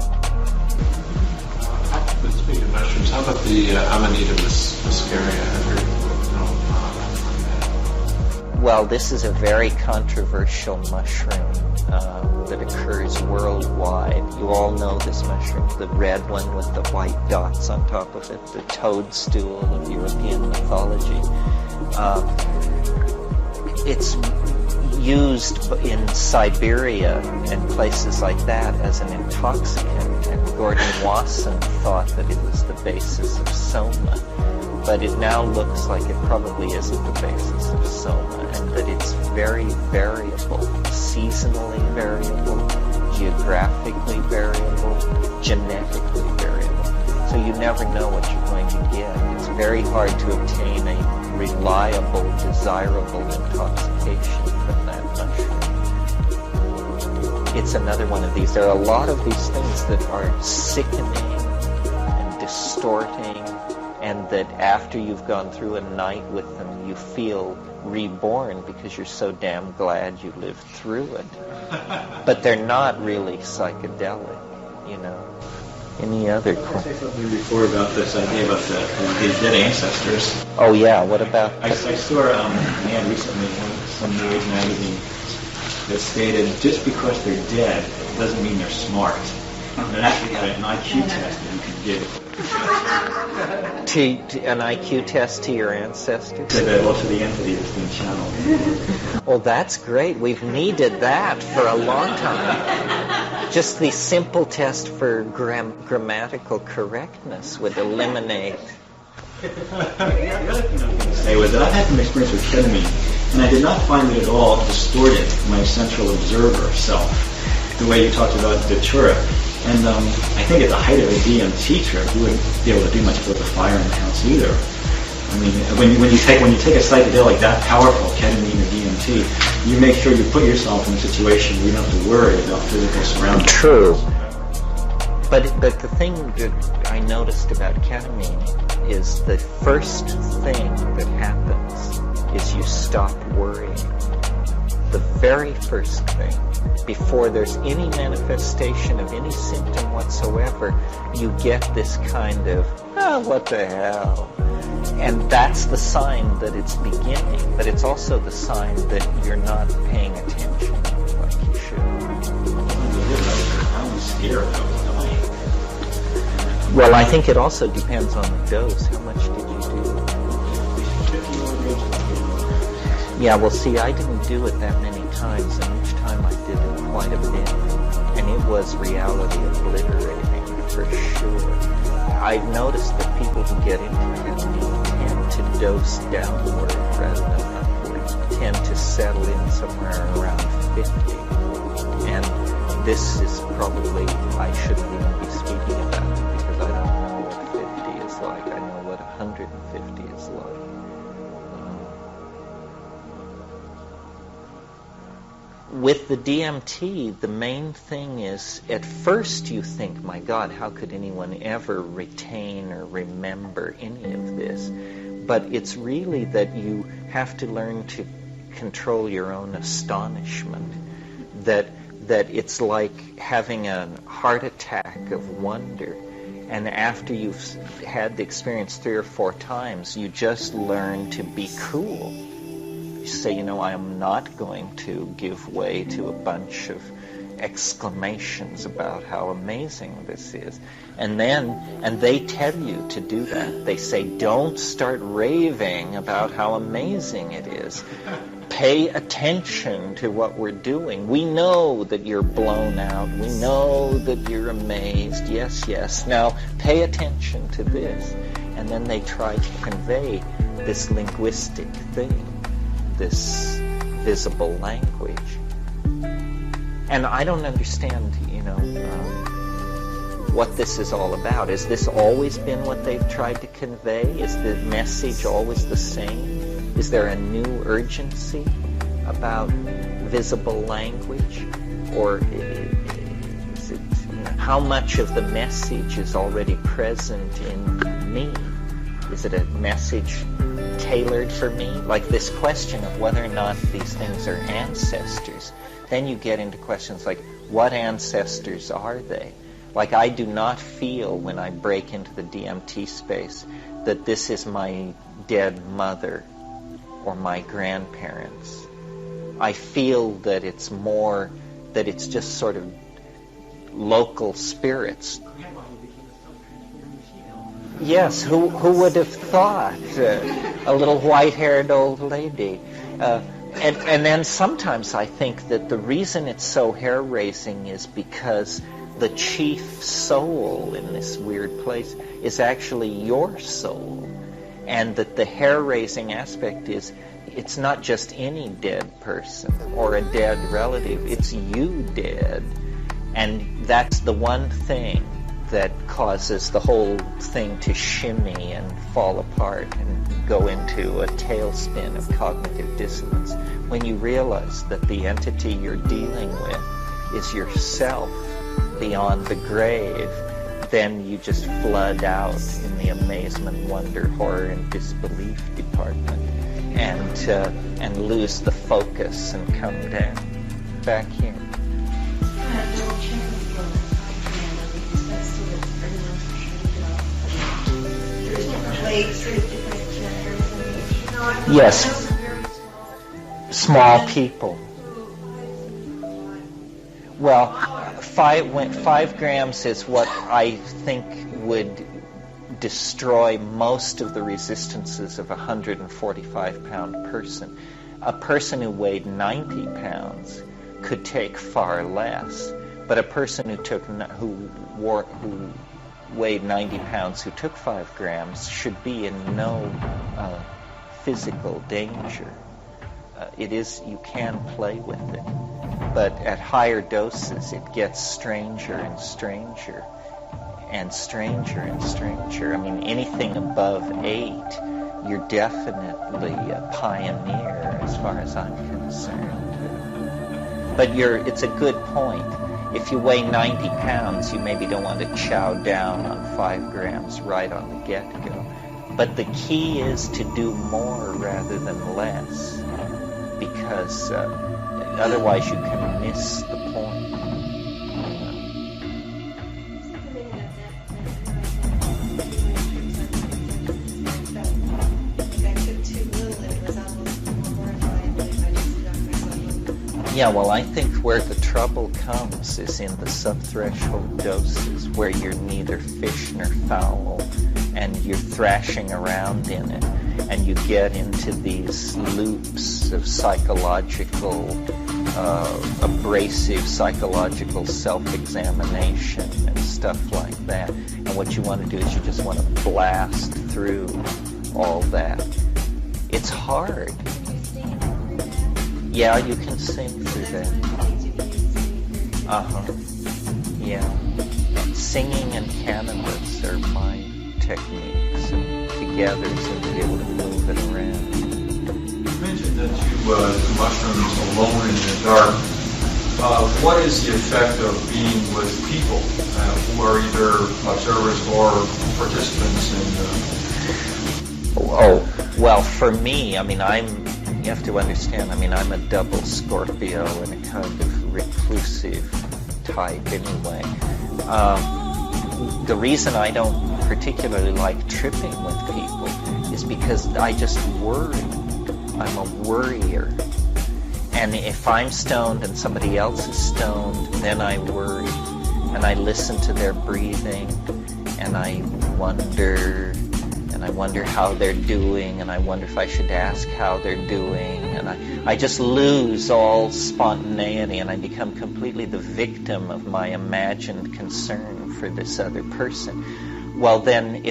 Speaking of mushrooms, how about the Amanita muscaria? I've heard Well, this is a very controversial mushroom that occurs worldwide. You all know this mushroom, the red one with the white dots on top of it, the toadstool of European mythology. It's used in Siberia and places like that as an intoxicant, and Gordon Wasson thought that it was the basis of soma. But it now looks like it probably isn't the basis of soma, and that it's very variable, seasonally variable, geographically variable, genetically variable. So you never know what you're going to get. It's very hard to obtain a reliable, desirable intoxication from that mushroom. It's another one of these. There are a lot of these things that are sickening and distorting, and that after you've gone through a night with them, you feel reborn because you're so damn glad you lived through it. But they're not really psychedelic, you know. Any other I questions? say something before about this idea about the dead ancestors. Oh yeah, what about I saw an ad recently in some New Age magazine that stated just because they're dead doesn't mean they're smart. And it actually had an IQ test that you could give. to an IQ test to your ancestors? To the entity that's been channeled. Well, that's great. We've needed that for a long time. Just the simple test for grammatical correctness would eliminate. The other thing I was going to say was that I've had some experience with ketamine, and I did not find it at all distorted my central observer self, the way you talked about Datura. And I think at the height of a DMT trip, you wouldn't be able to do much with the fire in the house either. I mean, when you take a psychedelic that powerful, ketamine or DMT, you make sure you put yourself in a situation where you don't have to worry about physical surroundings. True. But the thing that I noticed about ketamine is the first thing that happens is you stop worrying. The very first thing, before there's any manifestation of any symptom whatsoever, you get this kind of, what the hell? And that's the sign that it's beginning, but it's also the sign that you're not paying attention like you should. I was scared I was dying. Well, I think it also depends on the dose. How much did you do? 50 milligrams. Yeah, well, see, I didn't do it that many times, and each time I did it quite a bit. And it was reality obliterating, for sure. I've noticed that people who get into ketamine tend to dose downward rather than upward, tend to settle in somewhere around 50. And this is probably, I shouldn't even be speaking about it because I don't know what 50 is like. I know what 150 is like. With the DMT, the main thing is, at first you think, my God, how could anyone ever retain or remember any of this? But it's really that you have to learn to control your own astonishment. That it's like having a heart attack of wonder. And after you've had the experience 3 or 4 times, you just learn to be cool. You say, I am not going to give way to a bunch of exclamations about how amazing this is. And they tell you to do that. They say, don't start raving about how amazing it is. Pay attention to what we're doing. We know that you're blown out. We know that you're amazed. Yes, yes. Now, pay attention to this. And then they try to convey this linguistic thing, this visible language. And I don't understand, what this is all about. Has this always been what they've tried to convey? Is the message always the same? Is there a new urgency about visible language? Or is it, how much of the message is already present in me? Is it a message tailored for me? Like this question of whether or not these things are ancestors. Then you get into questions like, what ancestors are they? Like, I do not feel when I break into the DMT space that this is my dead mother or my grandparents. I feel that it's more, that it's just sort of local spirits. Yes, who would have thought? A little white-haired old lady. And then sometimes I think that the reason it's so hair-raising is because the chief soul in this weird place is actually your soul. And that the hair-raising aspect is, it's not just any dead person or a dead relative, it's you dead. And that's the one thing that causes the whole thing to shimmy and fall apart and go into a tailspin of cognitive dissonance. When you realize that the entity you're dealing with is yourself beyond the grave, then you just flood out in the amazement, wonder, horror, and disbelief department and lose the focus and come down. Back here. Yes. Small people. Well, 5 grams is what I think would destroy most of the resistances of a 145-pound person. A person who weighed 90 pounds could take far less, but a person who weighed 90 pounds who took 5 grams should be in no physical danger. You can play with it, but at higher doses it gets stranger and stranger and stranger and stranger. I mean, anything above 8, you're definitely a pioneer as far as I'm concerned. But it's a good point. If you weigh 90 pounds, you maybe don't want to chow down on 5 grams right on the get-go. But the key is to do more rather than less, because otherwise you can miss the point. Yeah, well, I think where the trouble comes is in the subthreshold doses, where you're neither fish nor fowl, and you're thrashing around in it, and you get into these loops of psychological, abrasive psychological self-examination and stuff like that. And what you want to do is you just want to blast through all that. It's hard. Yeah, you can sing through that. Yeah. Singing and cannabis are my techniques, and together seem to be able to move it around. You mentioned that you do mushrooms alone in the dark. What is the effect of being with people who are either observers or participants in Oh, well, for me, I mean, I'm you have to understand, I mean, I'm a double Scorpio and a kind of reclusive type anyway. The reason I don't particularly like tripping with people is because I just worry. I'm a worrier. And if I'm stoned and somebody else is stoned, then I worry. And I listen to their breathing, and I wonder how they're doing, and I wonder if I should ask how they're doing, and I just lose all spontaneity, and I become completely the victim of my imagined concern for this other person. Well, then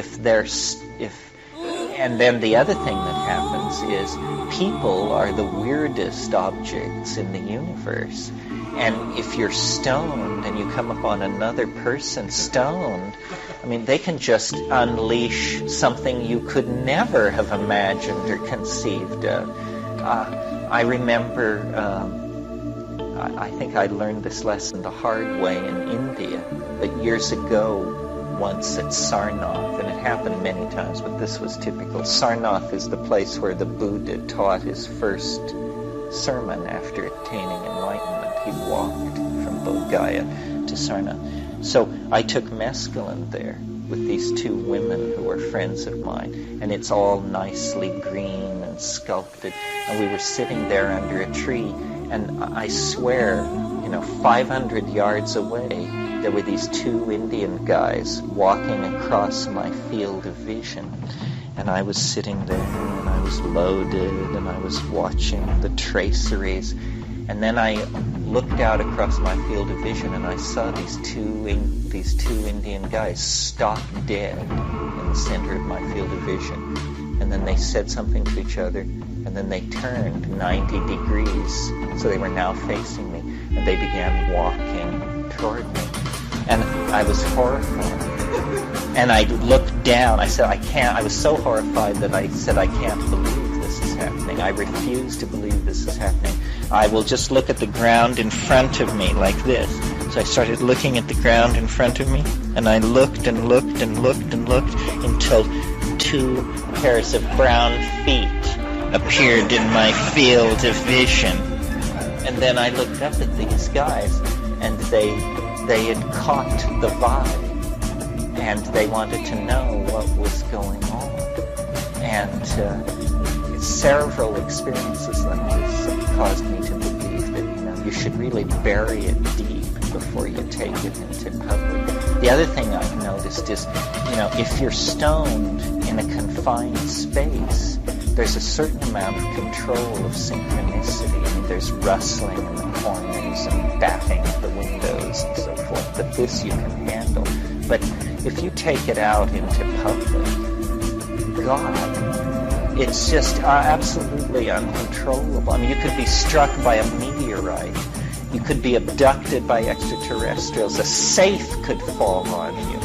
and then the other thing that happens is people are the weirdest objects in the universe. And if you're stoned and you come upon another person stoned, I mean, they can just unleash something you could never have imagined or conceived of. I remember, I think I learned this lesson the hard way in India, but years ago, once at Sarnath, and it happened many times, but this was typical. Sarnath is the place where the Buddha taught his first sermon after attaining enlightenment. He walked from Bodh Gaya to Sarnath. So I took mescaline there with these two women who were friends of mine, and it's all nicely green and sculpted. And we were sitting there under a tree, and I swear, 500 yards away, there were these two Indian guys walking across my field of vision. And I was sitting there, and I was loaded, and I was watching the traceries. And then I looked out across my field of vision, and I saw these two Indian guys stock dead in the center of my field of vision. And then they said something to each other, and then they turned 90 degrees. So they were now facing me, and they began walking toward me. And I was horrified. And I looked down. I said, I was so horrified that I said, I can't believe this is happening. I refuse to believe this is happening. I will just look at the ground in front of me like this. So I started looking at the ground in front of me, and I looked and looked and looked and looked until two pairs of brown feet appeared in my field of vision. And then I looked up at these guys, and they had caught the vibe, and they wanted to know what was going on. And several experiences like this caused me to believe that you should really bury it deep before you take it into public. The other thing I've noticed is, if you're stoned in a confined space, there's a certain amount of control of synchronicity. I mean, there's rustling in the corners and batting at the windows and so forth, but this you can handle. But if you take it out into public, God, it's just absolutely uncontrollable. I mean, you could be struck by a meteorite. You could be abducted by extraterrestrials. A safe could fall on you.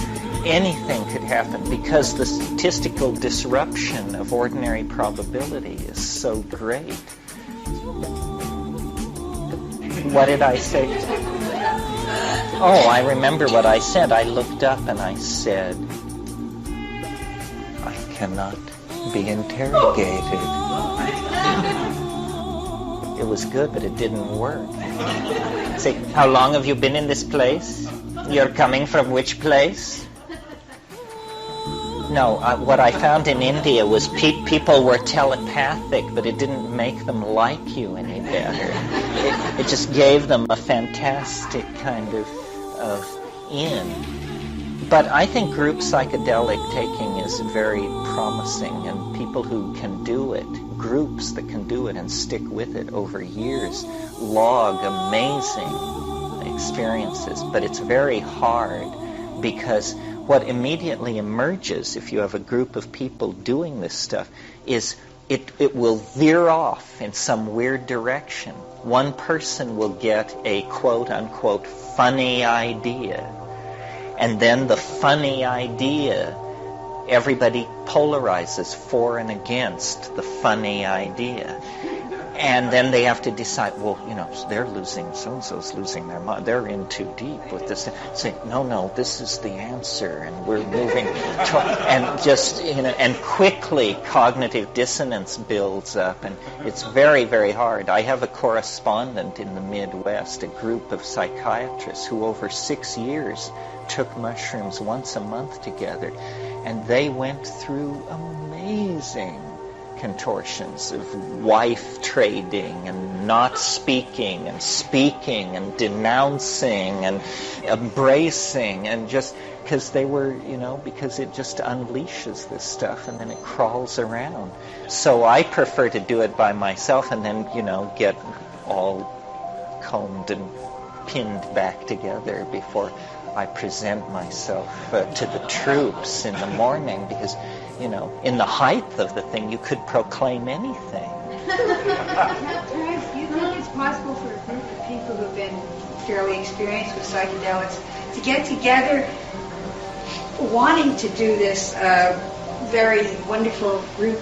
Anything could happen because the statistical disruption of ordinary probability is so great. What did I say? Oh, I remember what I said. I looked up and I said, I cannot be interrogated. It was good, but it didn't work. Say, how long have you been in this place? You're coming from which place? No, what I found in India was people were telepathic, but it didn't make them like you any better. It just gave them a fantastic kind of in. But I think group psychedelic taking is very promising, and people who can do it, groups that can do it and stick with it over years, log amazing experiences. But it's very hard because what immediately emerges if you have a group of people doing this stuff is it will veer off in some weird direction. One person will get a quote-unquote funny idea, and then the funny idea, everybody polarizes for and against the funny idea. And then they have to decide, well, they're losing, so-and-so's losing their mind. They're in too deep with this. Say, no, this is the answer, and we're moving. And just, and quickly cognitive dissonance builds up, and it's very, very hard. I have a correspondent in the Midwest, a group of psychiatrists who over 6 years took mushrooms once a month together, and they went through amazing contortions of wife trading and not speaking and denouncing and embracing, and just because they were, because it just unleashes this stuff and then it crawls around. So I prefer to do it by myself and then, get all combed and pinned back together before I present myself to the troops in the morning, because in the height of the thing, you could proclaim anything. Terence, do you think it's possible for a group of people who've been fairly experienced with psychedelics to get together wanting to do this very wonderful group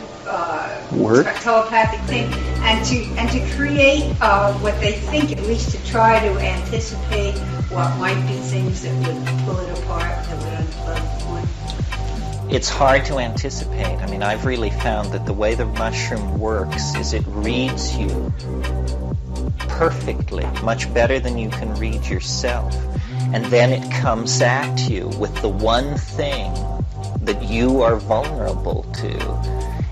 work, telepathic thing, and to create what they think, at least to try to anticipate what might be things that would pull it apart, that would unplug one? It's hard to anticipate. I mean, I've really found that the way the mushroom works is it reads you perfectly, much better than you can read yourself. And then it comes at you with the one thing that you are vulnerable to.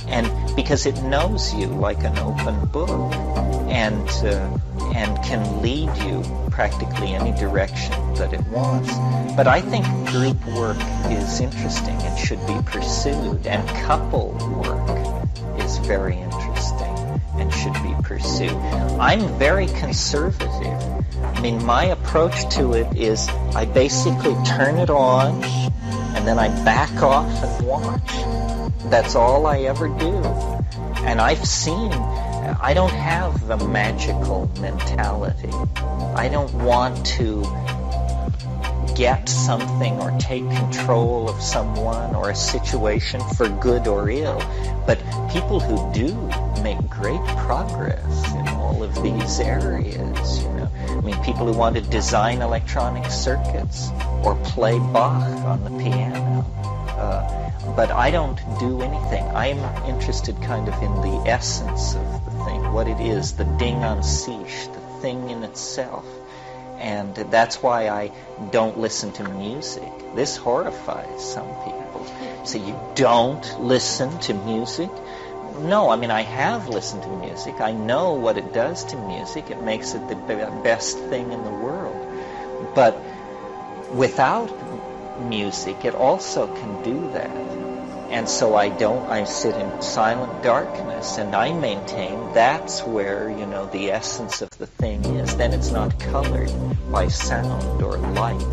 And because it knows you like an open book, and can lead you practically any direction that it wants. But I think group work is interesting and should be pursued, and couple work is very interesting and should be pursued. I'm very conservative. I mean, my approach to it is I basically turn it on and then I back off and watch. That's all I ever do. And I've seen, I don't have the magical mentality. I don't want to get something or take control of someone or a situation for good or ill. But people who do make great progress in all of these areas, I mean, people who want to design electronic circuits or play Bach on the piano. But I don't do anything. I'm interested kind of in the essence of the thing, what it is, the ding an sich, the thing in itself. And that's why I don't listen to music. This horrifies some people. So you don't listen to music? No, I mean, I have listened to music. I know what it does to music. It makes it the best thing in the world. But without music, it also can do that. And so I sit in silent darkness, and I maintain that's where, the essence of the thing is. Then it's not colored by sound or light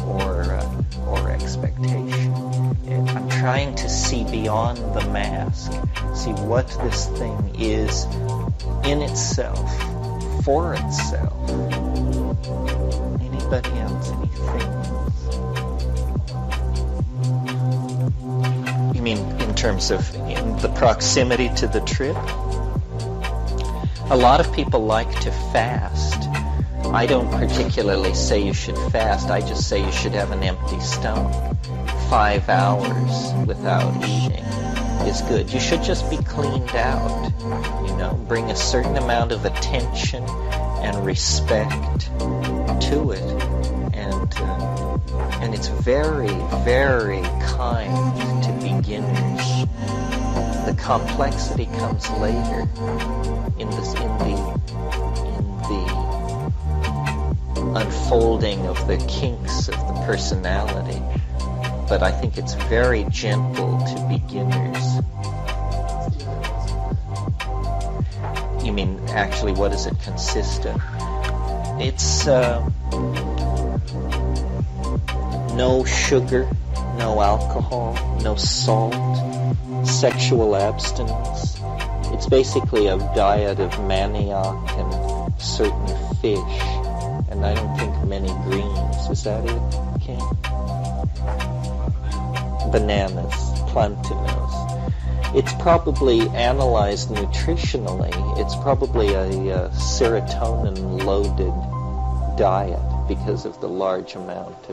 or expectation. I'm trying to see beyond the mask, see what this thing is in itself, for itself. Anybody else, anything? You mean in terms of the proximity to the trip? A lot of people like to fast. I don't particularly say you should fast. I just say you should have an empty stomach. 5 hours without eating is good. You should just be cleaned out. Bring a certain amount of attention and respect to it. And it's very, very kind to beginners. The complexity comes later in the unfolding of the kinks of the personality. But I think it's very gentle to beginners. You mean, actually, what does it consist of? It's no sugar, no alcohol, no salt, sexual abstinence. It's basically a diet of manioc and certain fish, and I don't think many greens. Is that it, Ken? Bananas, plantains. It's probably analyzed nutritionally. It's probably a serotonin-loaded diet because of the large amount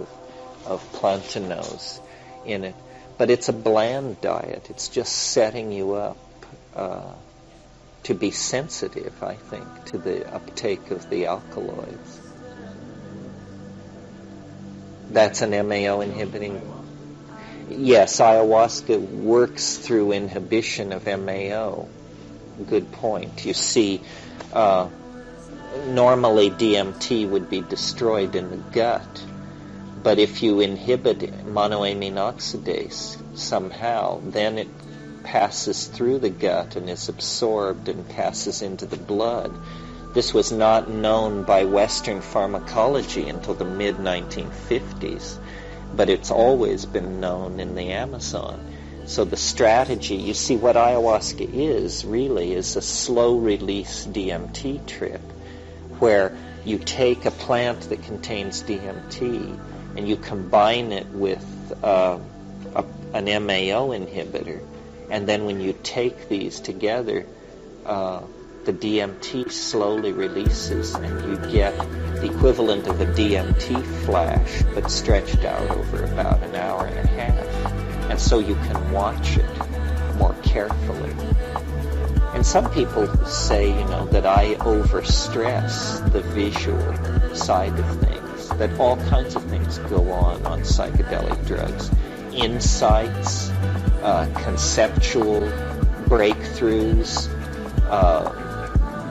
of plantainose in it. But it's a bland diet. It's just setting you up to be sensitive, I think, to the uptake of the alkaloids. That's an MAO inhibiting. Yes, ayahuasca works through inhibition of MAO. Good point. You see, normally DMT would be destroyed in the gut, but if you inhibit monoamine oxidase somehow, then it passes through the gut and is absorbed and passes into the blood. This was not known by Western pharmacology until the mid-1950s, but it's always been known in the Amazon. So the strategy, you see what ayahuasca is really is a slow-release DMT trip where you take a plant that contains DMT and you combine it with an MAO inhibitor, and then when you take these together, the DMT slowly releases and you get the equivalent of a DMT flash but stretched out over about an hour and a half. And so you can watch it more carefully. And some people say, that I overstress the visual side of things, that all kinds of things go on psychedelic drugs. Insights, conceptual breakthroughs,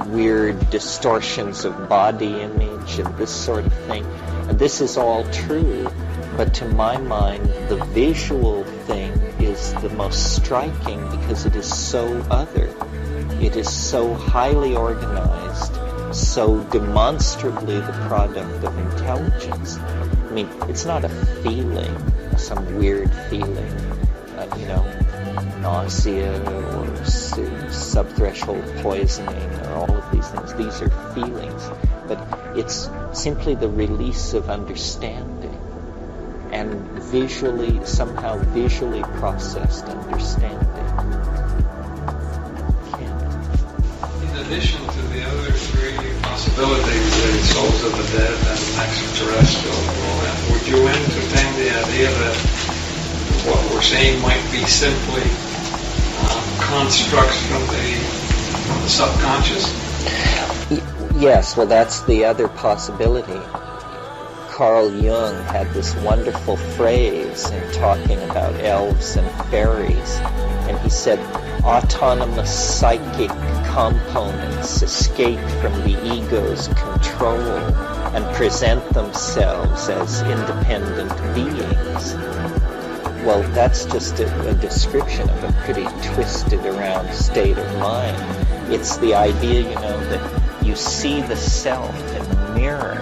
weird distortions of body image and this sort of thing. And this is all true, but to my mind, the visual thing is the most striking because it is so other. It is so highly organized, so demonstrably the product of intelligence. I mean, it's not a feeling, some weird feeling, nausea or subthreshold poisoning or all of these things. These are feelings, but it's simply the release of understanding and somehow visually processed understanding. In addition to the other three possibilities, the souls of the dead and extraterrestrial, would you entertain the idea that what we're saying might be simply constructs from the subconscious? Yes, well, that's the other possibility. Carl Jung had this wonderful phrase in talking about elves and fairies, and he said, autonomous psychic components escape from the ego's control and present themselves as independent beings. Well, that's just a description of a pretty twisted around state of mind. It's the idea, that you see the self in the mirror,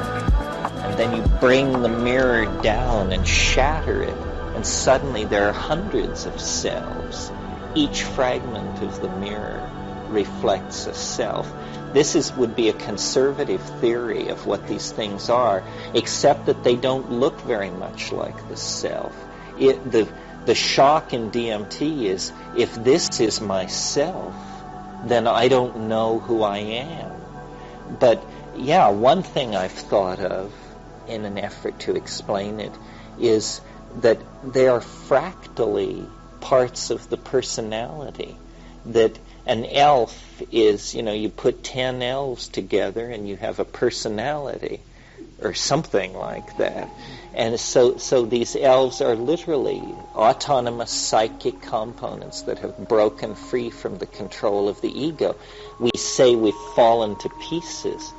and then you bring the mirror down and shatter it, and suddenly there are hundreds of selves. Each fragment of the mirror reflects a self. This would be a conservative theory of what these things are, except that they don't look very much like the self. The shock in DMT is, if this is myself, then I don't know who I am. But yeah, one thing I've thought of in an effort to explain it is that they are fractally parts of the personality. That an elf is, you put 10 elves together and you have a personality, or something like that. And so these elves are literally autonomous psychic components that have broken free from the control of the ego. We say we've fallen to pieces,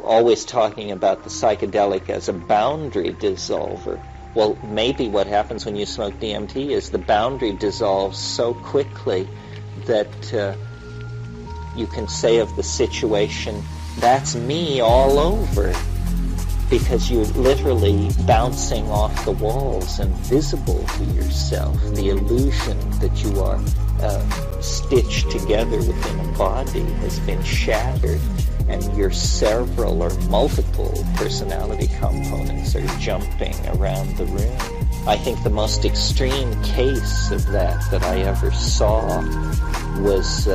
always talking about the psychedelic as a boundary dissolver. Well, maybe what happens when you smoke DMT is the boundary dissolves so quickly that you can say of the situation, that's me all over. Because you're literally bouncing off the walls and visible to yourself. The illusion that you are stitched together within a body has been shattered, and your several or multiple personality components are jumping around the room. I think the most extreme case of that I ever saw was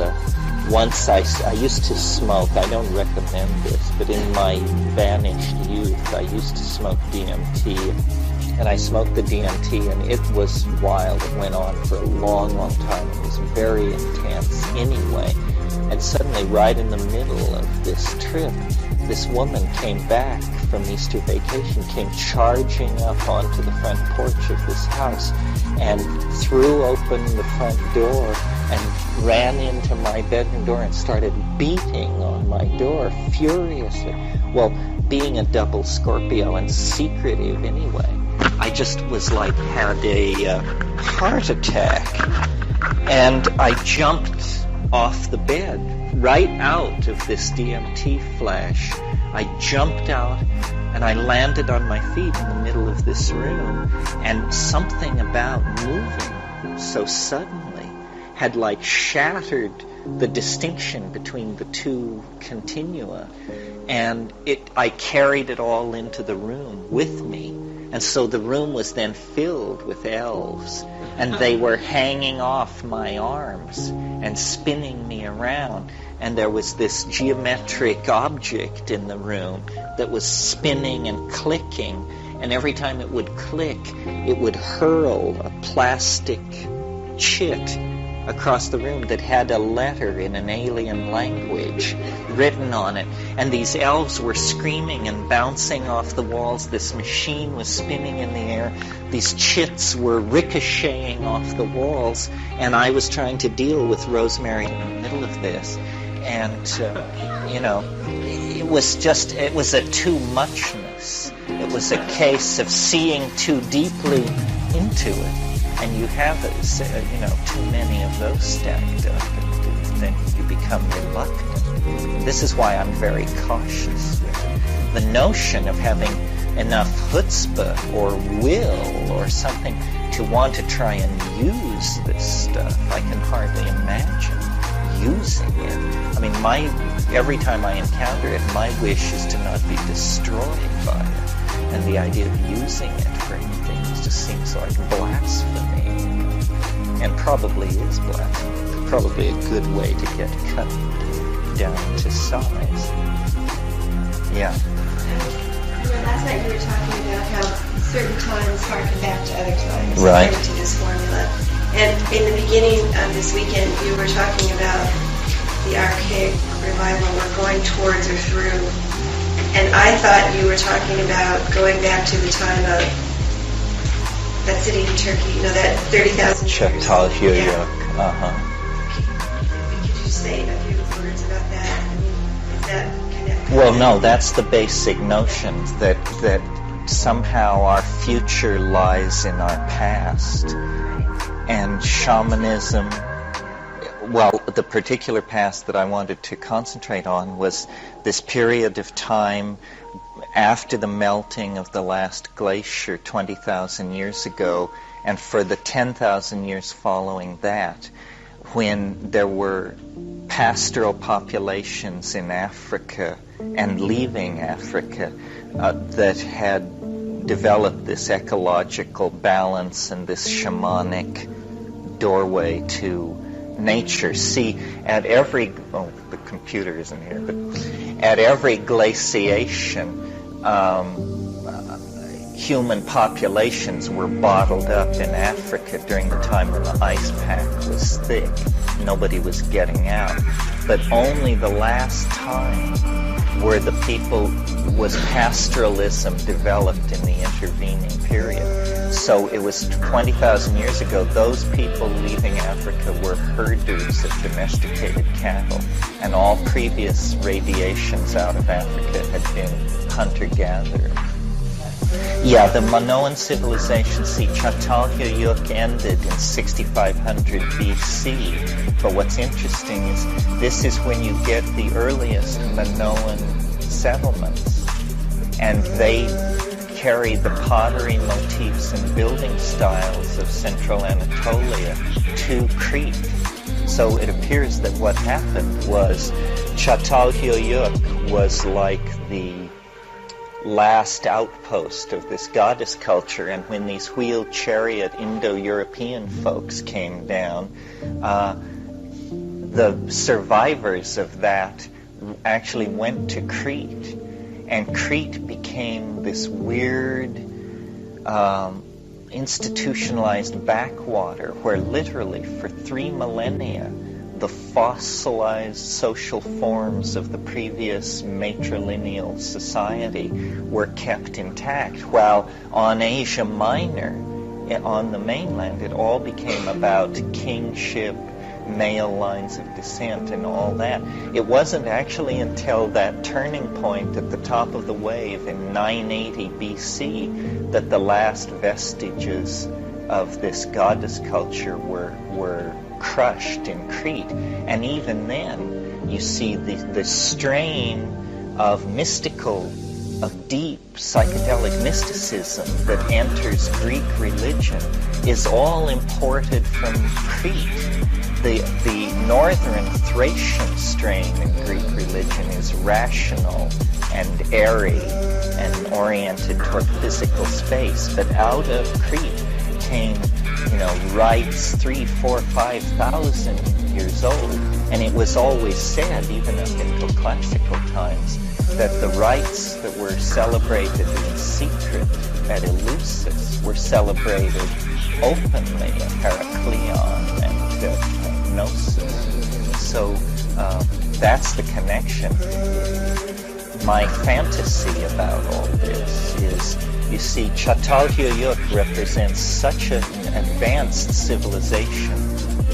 once I used to smoke. I don't recommend this, but in my vanished youth, I used to smoke DMT. And I smoked the DMT, and it was wild. It went on for a long, long time. It was very intense anyway. And suddenly, right in the middle of this trip, this woman came back from Easter vacation, came charging up onto the front porch of this house and threw open the front door and ran into my bedroom door and started beating on my door furiously. Well, being a double Scorpio and secretive anyway, I just was like, had a heart attack. And I jumped off the bed, right out of this DMT flash. I jumped out and I landed on my feet in the middle of this room. And something about moving so suddenly had like shattered the distinction between the two continua. And I carried it all into the room with me. And so the room was then filled with elves, and they were hanging off my arms and spinning me around. And there was this geometric object in the room that was spinning and clicking, and every time it would click, it would hurl a plastic chit across the room that had a letter in an alien language written on it. And these elves were screaming and bouncing off the walls. This machine was spinning in the air. These chits were ricocheting off the walls. And I was trying to deal with Rosemary in the middle of this. And, it was a too muchness. It was a case of seeing too deeply into it. And you have, too many of those stacked up, and then you become reluctant. This is why I'm very cautious with the notion of having enough chutzpah or will or something to want to try and use this stuff. I can hardly imagine using it. I mean, every time I encounter it, my wish is to not be destroyed by it. And the idea of using it for anything just seems like blasphemy. And probably is blasphemy. Probably a good way to get cut down to size. Yeah. Last night you were talking about how certain times harken back to other times. Right. According to this formula. And in the beginning of this weekend, you were talking about the archaic revival we're going towards or through. And I thought you were talking about going back to the time of that city in Turkey, that 30,000 years. Çatalhöyük. Yeah. Could you say a few words about that? I mean, is that connected? Well, no, that's the basic notion that somehow our future lies in our past. And shamanism, well, the particular past that I wanted to concentrate on was this period of time after the melting of the last glacier 20,000 years ago, and for the 10,000 years following that, when there were pastoral populations in Africa and leaving Africa that had developed this ecological balance and this shamanic doorway to nature. See, at every, the computer isn't here, but at every glaciation, human populations were bottled up in Africa during the time when the ice pack was thick. Nobody was getting out. But only the last time where the people was pastoralism developed in the intervening period. So it was 20,000 years ago. Those people leaving Africa were herders of domesticated cattle, and all previous radiations out of Africa had been hunter-gatherers. Yeah, the Minoan civilization, see, Çatalhöyük ended in 6500 BC. But what's interesting is this is when you get the earliest Minoan settlements. And they carry the pottery motifs and building styles of central Anatolia to Crete. So it appears that what happened was Çatalhöyük was like the last outpost of this goddess culture, and when these wheeled chariot Indo-European folks came down, the survivors of that actually went to Crete, and Crete became this weird institutionalized backwater where literally for 3 millennia the fossilized social forms of the previous matrilineal society were kept intact, while on Asia Minor, on the mainland, it all became about kingship, male lines of descent, and all that. It wasn't actually until that turning point at the top of the wave in 980 BC that the last vestiges of this goddess culture were crushed in Crete. And even then, you see the strain of deep psychedelic mysticism that enters Greek religion is all imported from Crete. The northern Thracian strain in Greek religion is rational and airy and oriented toward physical space, but out of Crete came, rites 3,000, 4,000, 5,000 years old, and it was always said, even up until classical times, that the rites that were celebrated in secret at Eleusis were celebrated openly at Heracleion and at Gnosis. So that's the connection. My fantasy about all this is, you see, Çatalhöyük represents such an advanced civilization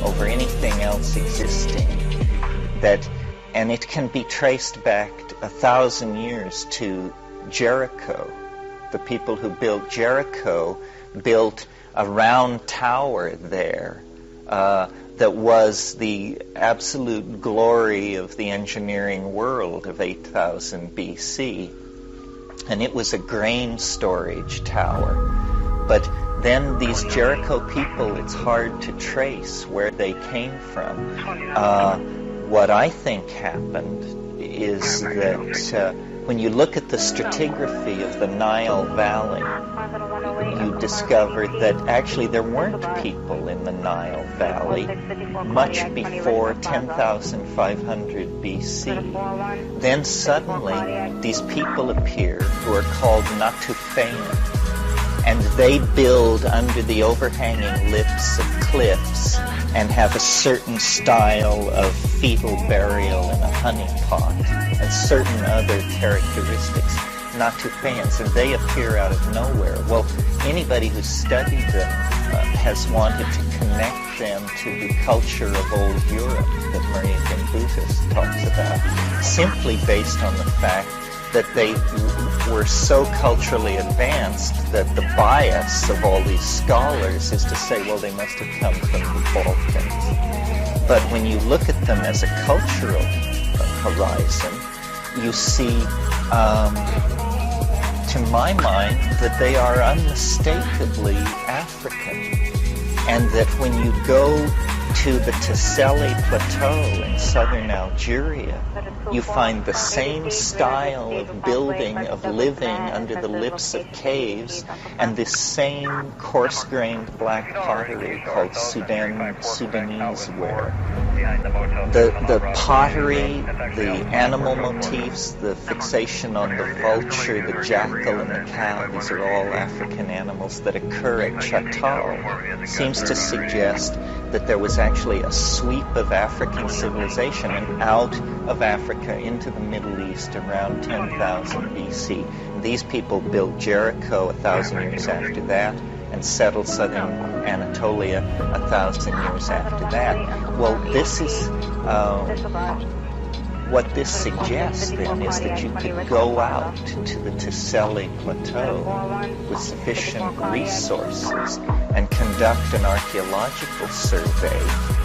over anything else existing and it can be traced back 1,000 years to Jericho. The people who built Jericho built a round tower there that was the absolute glory of the engineering world of 8,000 BC. And it was a grain storage tower. But then these Jericho people, it's hard to trace where they came from. What I think happened is that when you look at the stratigraphy of the Nile Valley, you discover that actually there weren't people in the Nile Valley much before 10,500 BC. Then suddenly these people appear who are called Natufean, and they build under the overhanging lips of cliffs and have a certain style of fetal burial in a honey pot and certain other characteristics. Natufeans, and they appear out of nowhere. Well, anybody who studied them has wanted to connect them to the culture of old Europe that Maria Gimbutas talks about, simply based on the fact that they were so culturally advanced that the bias of all these scholars is to say, well, they must have come from the Balkans. But when you look at them as a cultural horizon, you see, to my mind, that they are unmistakably African, and that when you go to the Tesseli Plateau in southern Algeria, you find the same style of building, of living under the lips of caves, and this same coarse-grained black pottery called Sudanese ware. The pottery, the animal motifs, the fixation on the vulture, the jackal, and the cow, these are all African animals that occur at Chatal, seems to suggest that there was actually a sweep of African civilization and out of Africa into the Middle East around 10,000 BC. These people built Jericho 1,000 years after that and settled southern Anatolia 1,000 years after that. Well, this is what this suggests then is that you could go out to the Tesseli Plateau with sufficient resources and conduct an archaeological survey,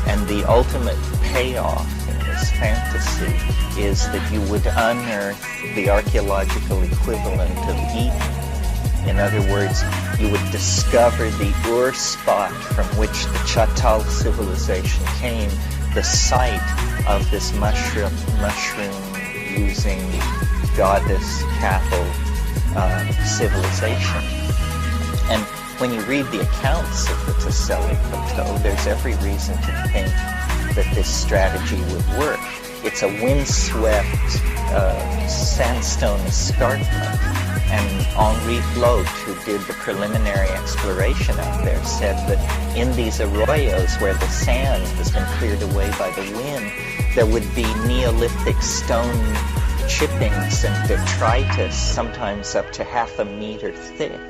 and the ultimate payoff in this fantasy is that you would unearth the archaeological equivalent of Eden. In other words, you would discover the Ur spot from which the Chatal civilization came, the site of this mushroom using goddess cattle civilization. And when you read the accounts of the Tassili Plateau, there's every reason to think that this strategy would work. It's a windswept sandstone escarpment, and Henri Flotte, who did the preliminary exploration out there, said that in these arroyos where the sand has been cleared away by the wind, there would be Neolithic stone chippings and detritus, sometimes up to 1/2 meter thick,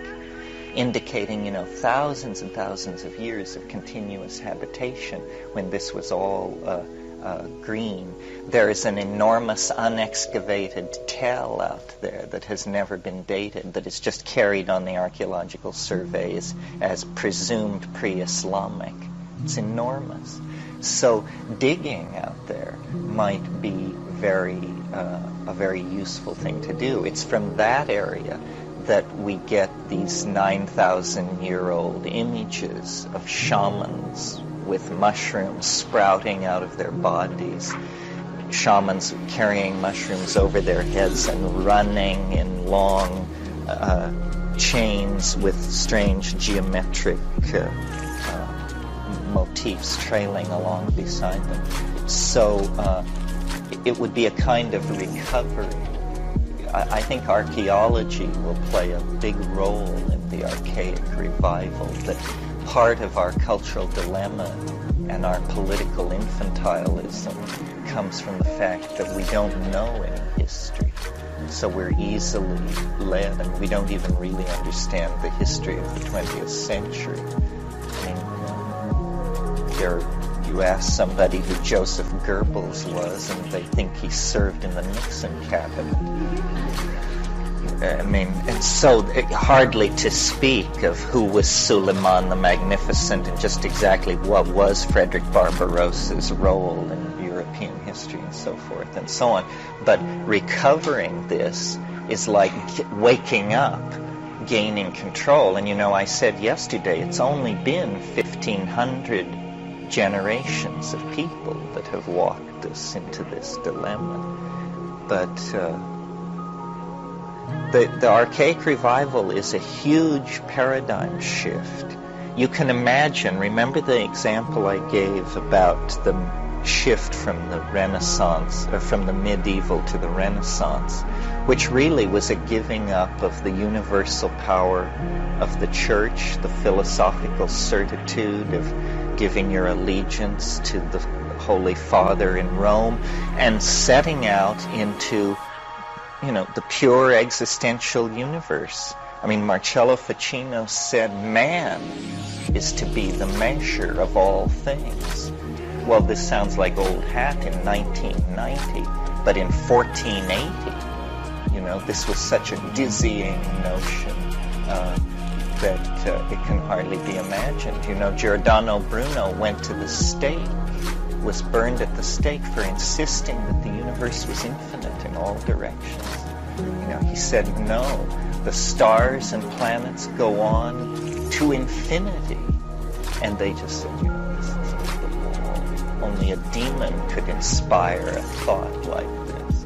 indicating, thousands and thousands of years of continuous habitation when this was all green. There is an enormous unexcavated tell out there that has never been dated, that is just carried on the archaeological surveys as presumed pre-Islamic. It's enormous. So digging out there might be a very useful thing to do. It's from that area that we get these 9,000-year-old images of shamans with mushrooms sprouting out of their bodies, shamans carrying mushrooms over their heads and running in long chains with strange geometric motifs trailing along beside them. So it would be a kind of recovery. I think archaeology will play a big role in the archaic revival, that part of our cultural dilemma and our political infantilism comes from the fact that we don't know any history. So we're easily led, and we don't even really understand the history of the 20th century. You ask somebody who Joseph Goebbels was, and they think he served in the Nixon cabinet. And so hardly to speak of who was Suleiman the Magnificent and just exactly what was Frederick Barbarossa's role in European history and so forth and so on. But recovering this is like waking up, gaining control. And I said yesterday, it's only been 1,500 generations of people that have walked us into this dilemma. But the archaic revival is a huge paradigm shift. You can imagine, remember the example I gave about the shift from the Renaissance, or from the medieval to the Renaissance, which really was a giving up of the universal power of the church, the philosophical certitude of giving your allegiance to the Holy Father in Rome, and setting out into, the pure existential universe. Marcello Ficino said man is to be the measure of all things. Well, this sounds like old hat in 1990, but in 1480, this was such a dizzying notion that it can hardly be imagined. Giordano Bruno went to the stake, was burned at the stake for insisting that the universe was infinite in all directions. He said, no, the stars and planets go on to infinity. And they just said, this is unbelievable. Only a demon could inspire a thought like this.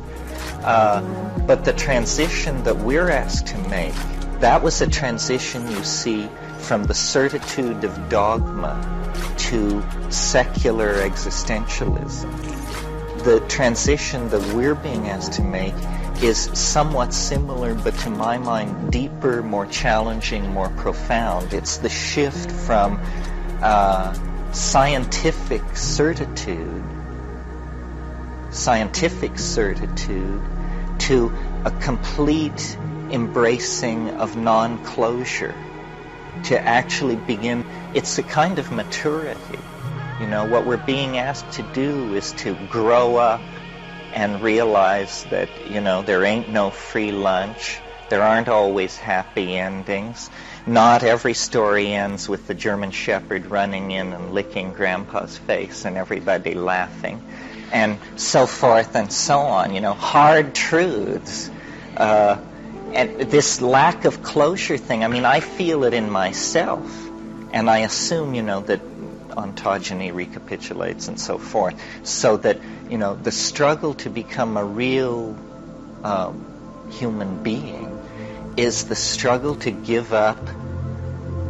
But the transition that we're asked to make, that was a transition, you see, from the certitude of dogma to secular existentialism. The transition that we're being asked to make is somewhat similar, but to my mind, deeper, more challenging, more profound. It's the shift from scientific certitude to a complete embracing of non-closure, to actually begin. It's a kind of maturity. What we're being asked to do is to grow up and realize that, there ain't no free lunch. There aren't always happy endings. Not every story ends with the German Shepherd running in and licking Grandpa's face and everybody laughing, and so forth and so on. Hard truths. And this lack of closure thing, I feel it in myself. And I assume, that ontogeny recapitulates and so forth, so that, the struggle to become a real human being is the struggle to give up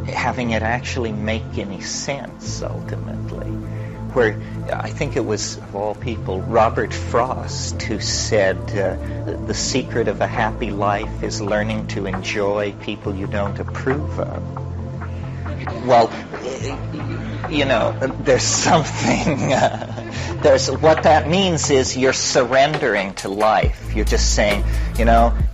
having it actually make any sense, ultimately. Where I think it was, of all people, Robert Frost who said, the secret of a happy life is learning to enjoy people you don't approve of. Well, there's something, what that means is you're surrendering to life. You're just saying,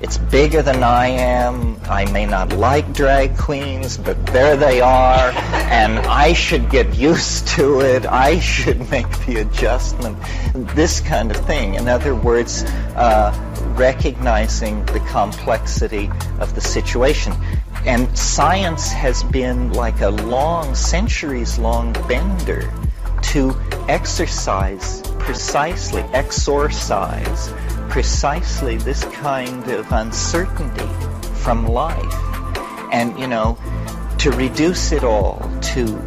it's bigger than I am. I may not like drag queens, but there they are, and I should get used to it. I should make the adjustment. This kind of thing. In other words, recognizing the complexity of the situation. And science has been like a centuries-long bender to exorcise precisely this kind of uncertainty from life. And, to reduce it all to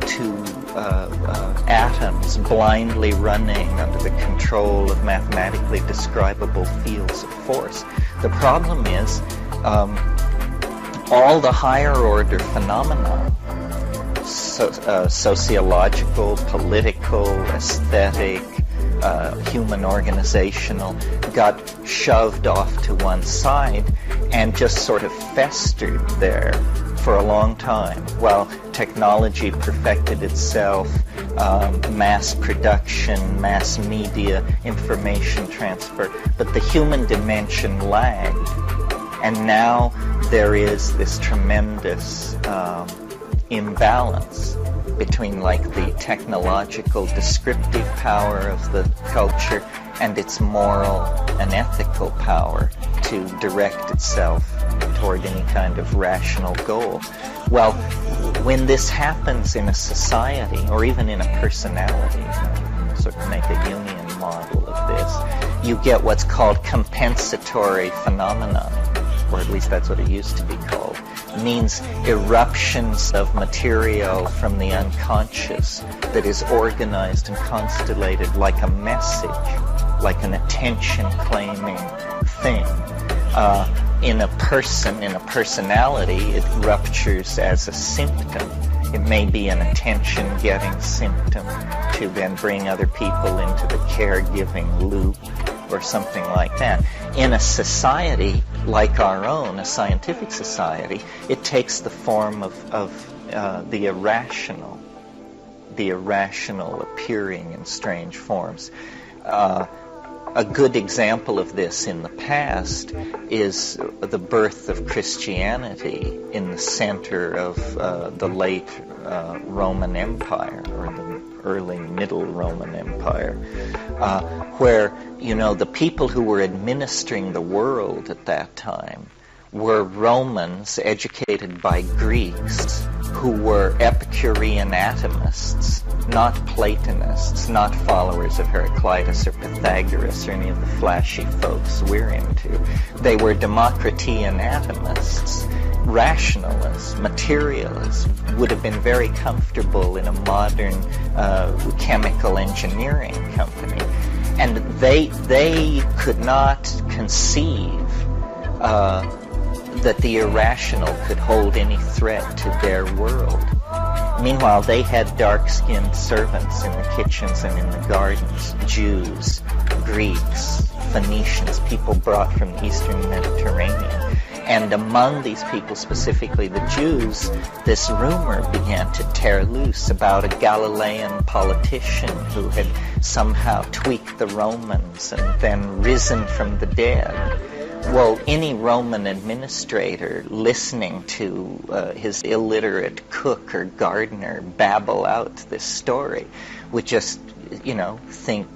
atoms blindly running under the control of mathematically describable fields of force. The problem is, all the higher order phenomena, sociological, political, aesthetic, human organizational, got shoved off to one side and just sort of festered there for a long time while technology perfected itself, mass production, mass media, information transfer, but the human dimension lagged. And now there is this tremendous imbalance between the technological descriptive power of the culture and its moral and ethical power to direct itself toward any kind of rational goal. Well, when this happens in a society or even in a personality, sort of make a Jungian model of this, you get what's called compensatory phenomena, or at least that's what it used to be called. It means eruptions of material from the unconscious that is organized and constellated like a message, like an attention-claiming thing. In a person, in a personality, it ruptures as a symptom. It may be an attention-getting symptom to then bring other people into the caregiving loop or something like that. In a society like our own, a scientific society, it takes the form of the irrational appearing in strange forms. A good example of this in the past is the birth of Christianity in the center of the late Roman Empire, or the early Middle Roman Empire, where, the people who were administering the world at that time were Romans educated by Greeks who were Epicurean atomists, not Platonists, not followers of Heraclitus or Pythagoras or any of the flashy folks we're into. They were Democritean atomists, rationalists, materialists, would have been very comfortable in a modern chemical engineering company. And they could not conceive that the irrational could hold any threat to their world. Meanwhile, they had dark-skinned servants in the kitchens and in the gardens, Jews, Greeks, Phoenicians, people brought from the Eastern Mediterranean. And among these people, specifically the Jews, this rumor began to tear loose about a Galilean politician who had somehow tweaked the Romans and then risen from the dead. Well, any Roman administrator listening to his illiterate cook or gardener babble out this story would just, think,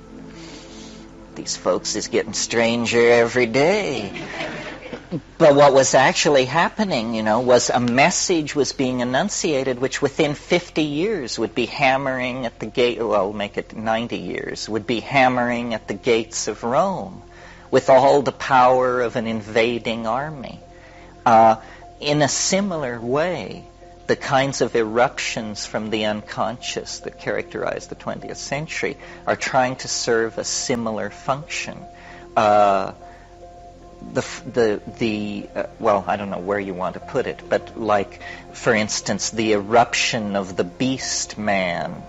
these folks is getting stranger every day. But what was actually happening, was a message was being enunciated which within 50 years would be hammering at the gate, well, make it 90 years, would be hammering at the gates of Rome with all the power of an invading army. In a similar way, the kinds of eruptions from the unconscious that characterize the 20th century are trying to serve a similar function. Well, I don't know where you want to put it, but like, for instance, the eruption of the beast man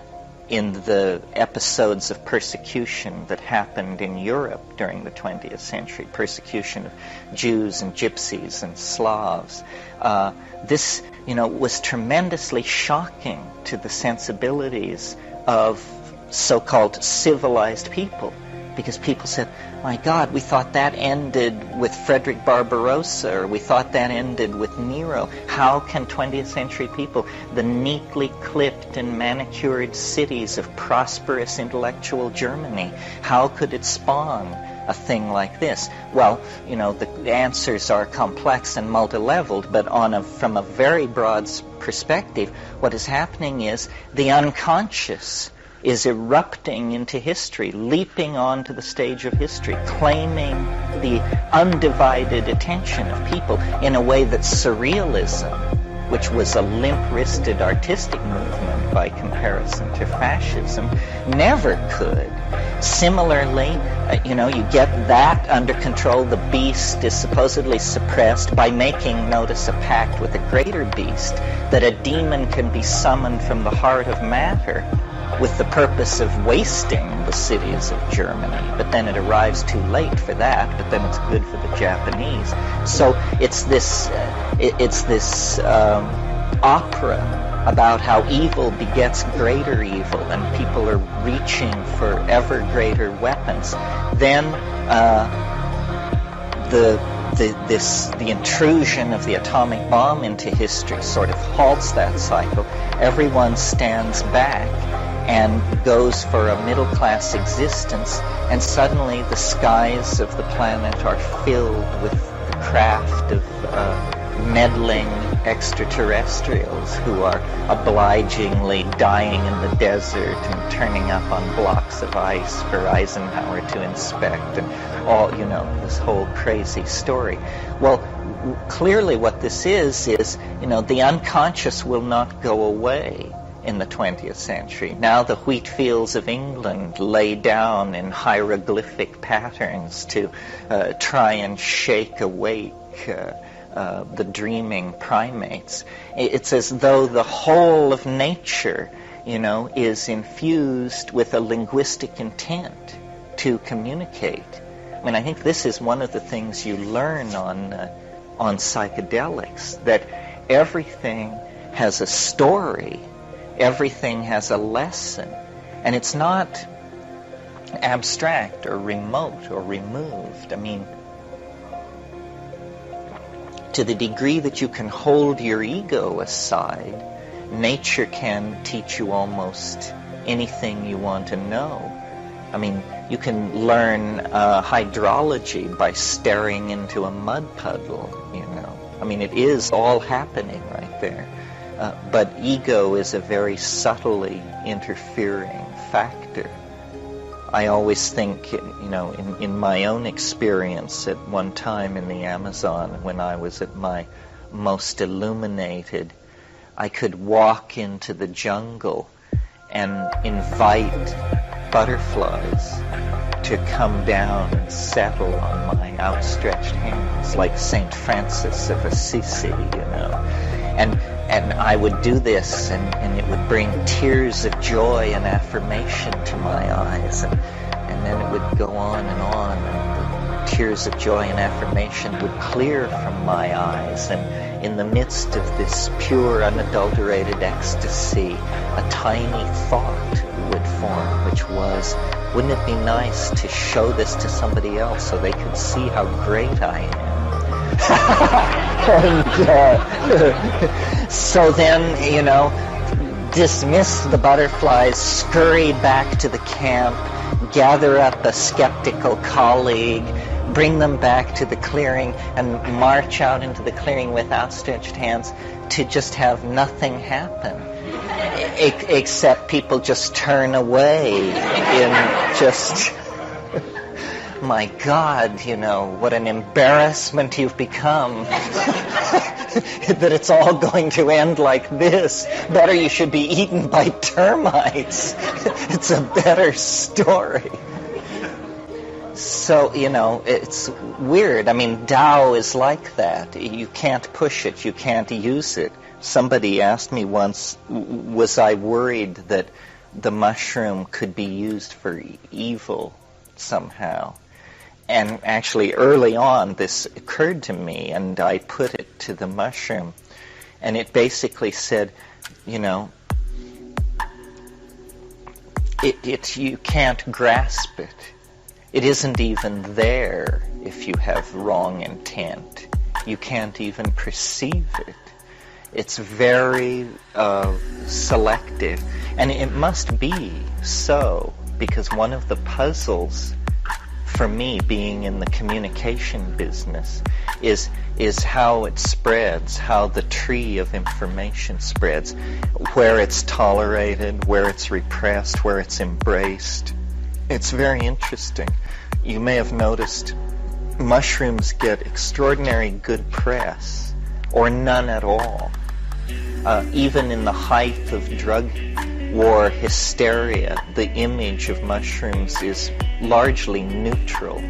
in the episodes of persecution that happened in Europe during the 20th century, persecution of Jews and Gypsies and Slavs. This, was tremendously shocking to the sensibilities of so-called civilized people, because people said, my God, we thought that ended with Frederick Barbarossa, or we thought that ended with Nero. How can 20th century people, the neatly clipped and manicured cities of prosperous intellectual Germany, how could it spawn a thing like this? Well, the answers are complex and multi-leveled, but from a very broad perspective, what is happening is the unconscious is erupting into history, leaping onto the stage of history, claiming the undivided attention of people in a way that surrealism, which was a limp-wristed artistic movement by comparison to fascism, never could. Similarly, you get that under control. The beast is supposedly suppressed by making, notice, a pact with a greater beast, that a demon can be summoned from the heart of matter with the purpose of wasting the cities of Germany. But then it arrives too late for that, but then it's good for the Japanese. So it's this opera about how evil begets greater evil, and people are reaching for ever greater weapons. Then the intrusion of the atomic bomb into history sort of halts that cycle. Everyone stands back and goes for a middle-class existence, and suddenly the skies of the planet are filled with the craft of meddling extraterrestrials who are obligingly dying in the desert and turning up on blocks of ice for Eisenhower to inspect, and all, this whole crazy story. Well, clearly what this is, the unconscious will not go away in the 20th century. Now the wheat fields of England lay down in hieroglyphic patterns to try and shake awake the dreaming primates. It's as though the whole of nature, is infused with a linguistic intent to communicate. I mean, I think this is one of the things you learn on psychedelics, that everything has a story. Everything has a lesson, and it's not abstract or remote or removed. I mean, to the degree that you can hold your ego aside, nature can teach you almost anything you want to know. I mean, you can learn hydrology by staring into a mud puddle, I mean, it is all happening right there. But ego is a very subtly interfering factor. I always think, in my own experience at one time in the Amazon, when I was at my most illuminated, I could walk into the jungle and invite butterflies to come down and settle on my outstretched hands, like St. Francis of Assisi, And I would do this, and it would bring tears of joy and affirmation to my eyes, and then it would go on, and the tears of joy and affirmation would clear from my eyes, and in the midst of this pure, unadulterated ecstasy, a tiny thought would form, which was, wouldn't it be nice to show this to somebody else so they could see how great I am? And so then, dismiss the butterflies, scurry back to the camp, gather up a skeptical colleague, bring them back to the clearing, and march out into the clearing with outstretched hands to just have nothing happen. Except people just turn away in just... My God, what an embarrassment you've become. that it's all going to end like this. Better you should be eaten by termites. It's a better story. So, it's weird. I mean, Tao is like that. You can't push it. You can't use it. Somebody asked me once, was I worried that the mushroom could be used for evil somehow? And actually, early on, this occurred to me, and I put it to the mushroom. And it basically said, you can't grasp it. It isn't even there if you have wrong intent. You can't even perceive it. It's very selective. And it must be so, because one of the puzzles for me, being in the communication business, is how it spreads, how the tree of information spreads, where it's tolerated, where it's repressed, where it's embraced. It's very interesting. You may have noticed mushrooms get extraordinary good press, or none at all. Even in the height of drug war hysteria, the image of mushrooms is largely neutral,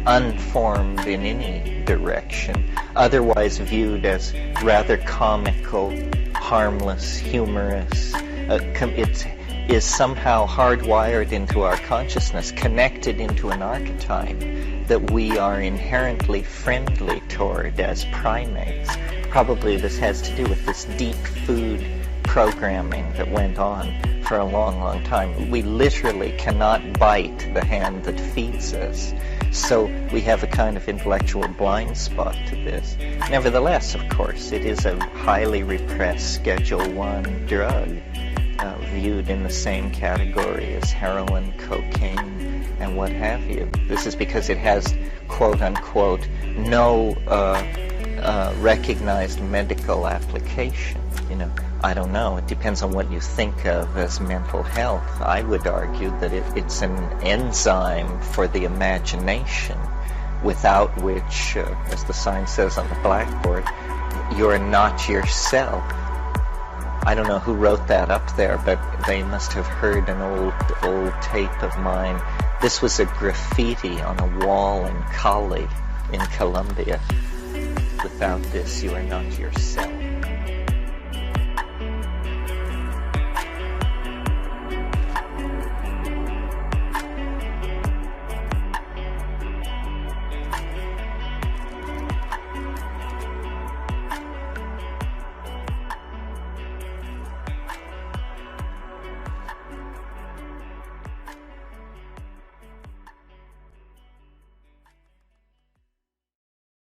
unformed in any direction, otherwise viewed as rather comical, harmless, humorous. It is somehow hardwired into our consciousness, connected into an archetype that we are inherently friendly toward as primates. Probably this has to do with this deep food programming that went on for a long, long time. We literally cannot bite the hand that feeds us. So we have a kind of intellectual blind spot to this. Nevertheless, of course, it is a highly repressed Schedule I drug, viewed in the same category as heroin, cocaine, and what have you. This is because it has, quote-unquote, no recognized medical application. I don't know. It depends on what you think of as mental health. I would argue that it's an enzyme for the imagination, without which, as the sign says on the blackboard, you're not yourself. I don't know who wrote that up there, but they must have heard an old tape of mine. This was a graffiti on a wall in Cali, in Colombia. Without this, you are not yourself.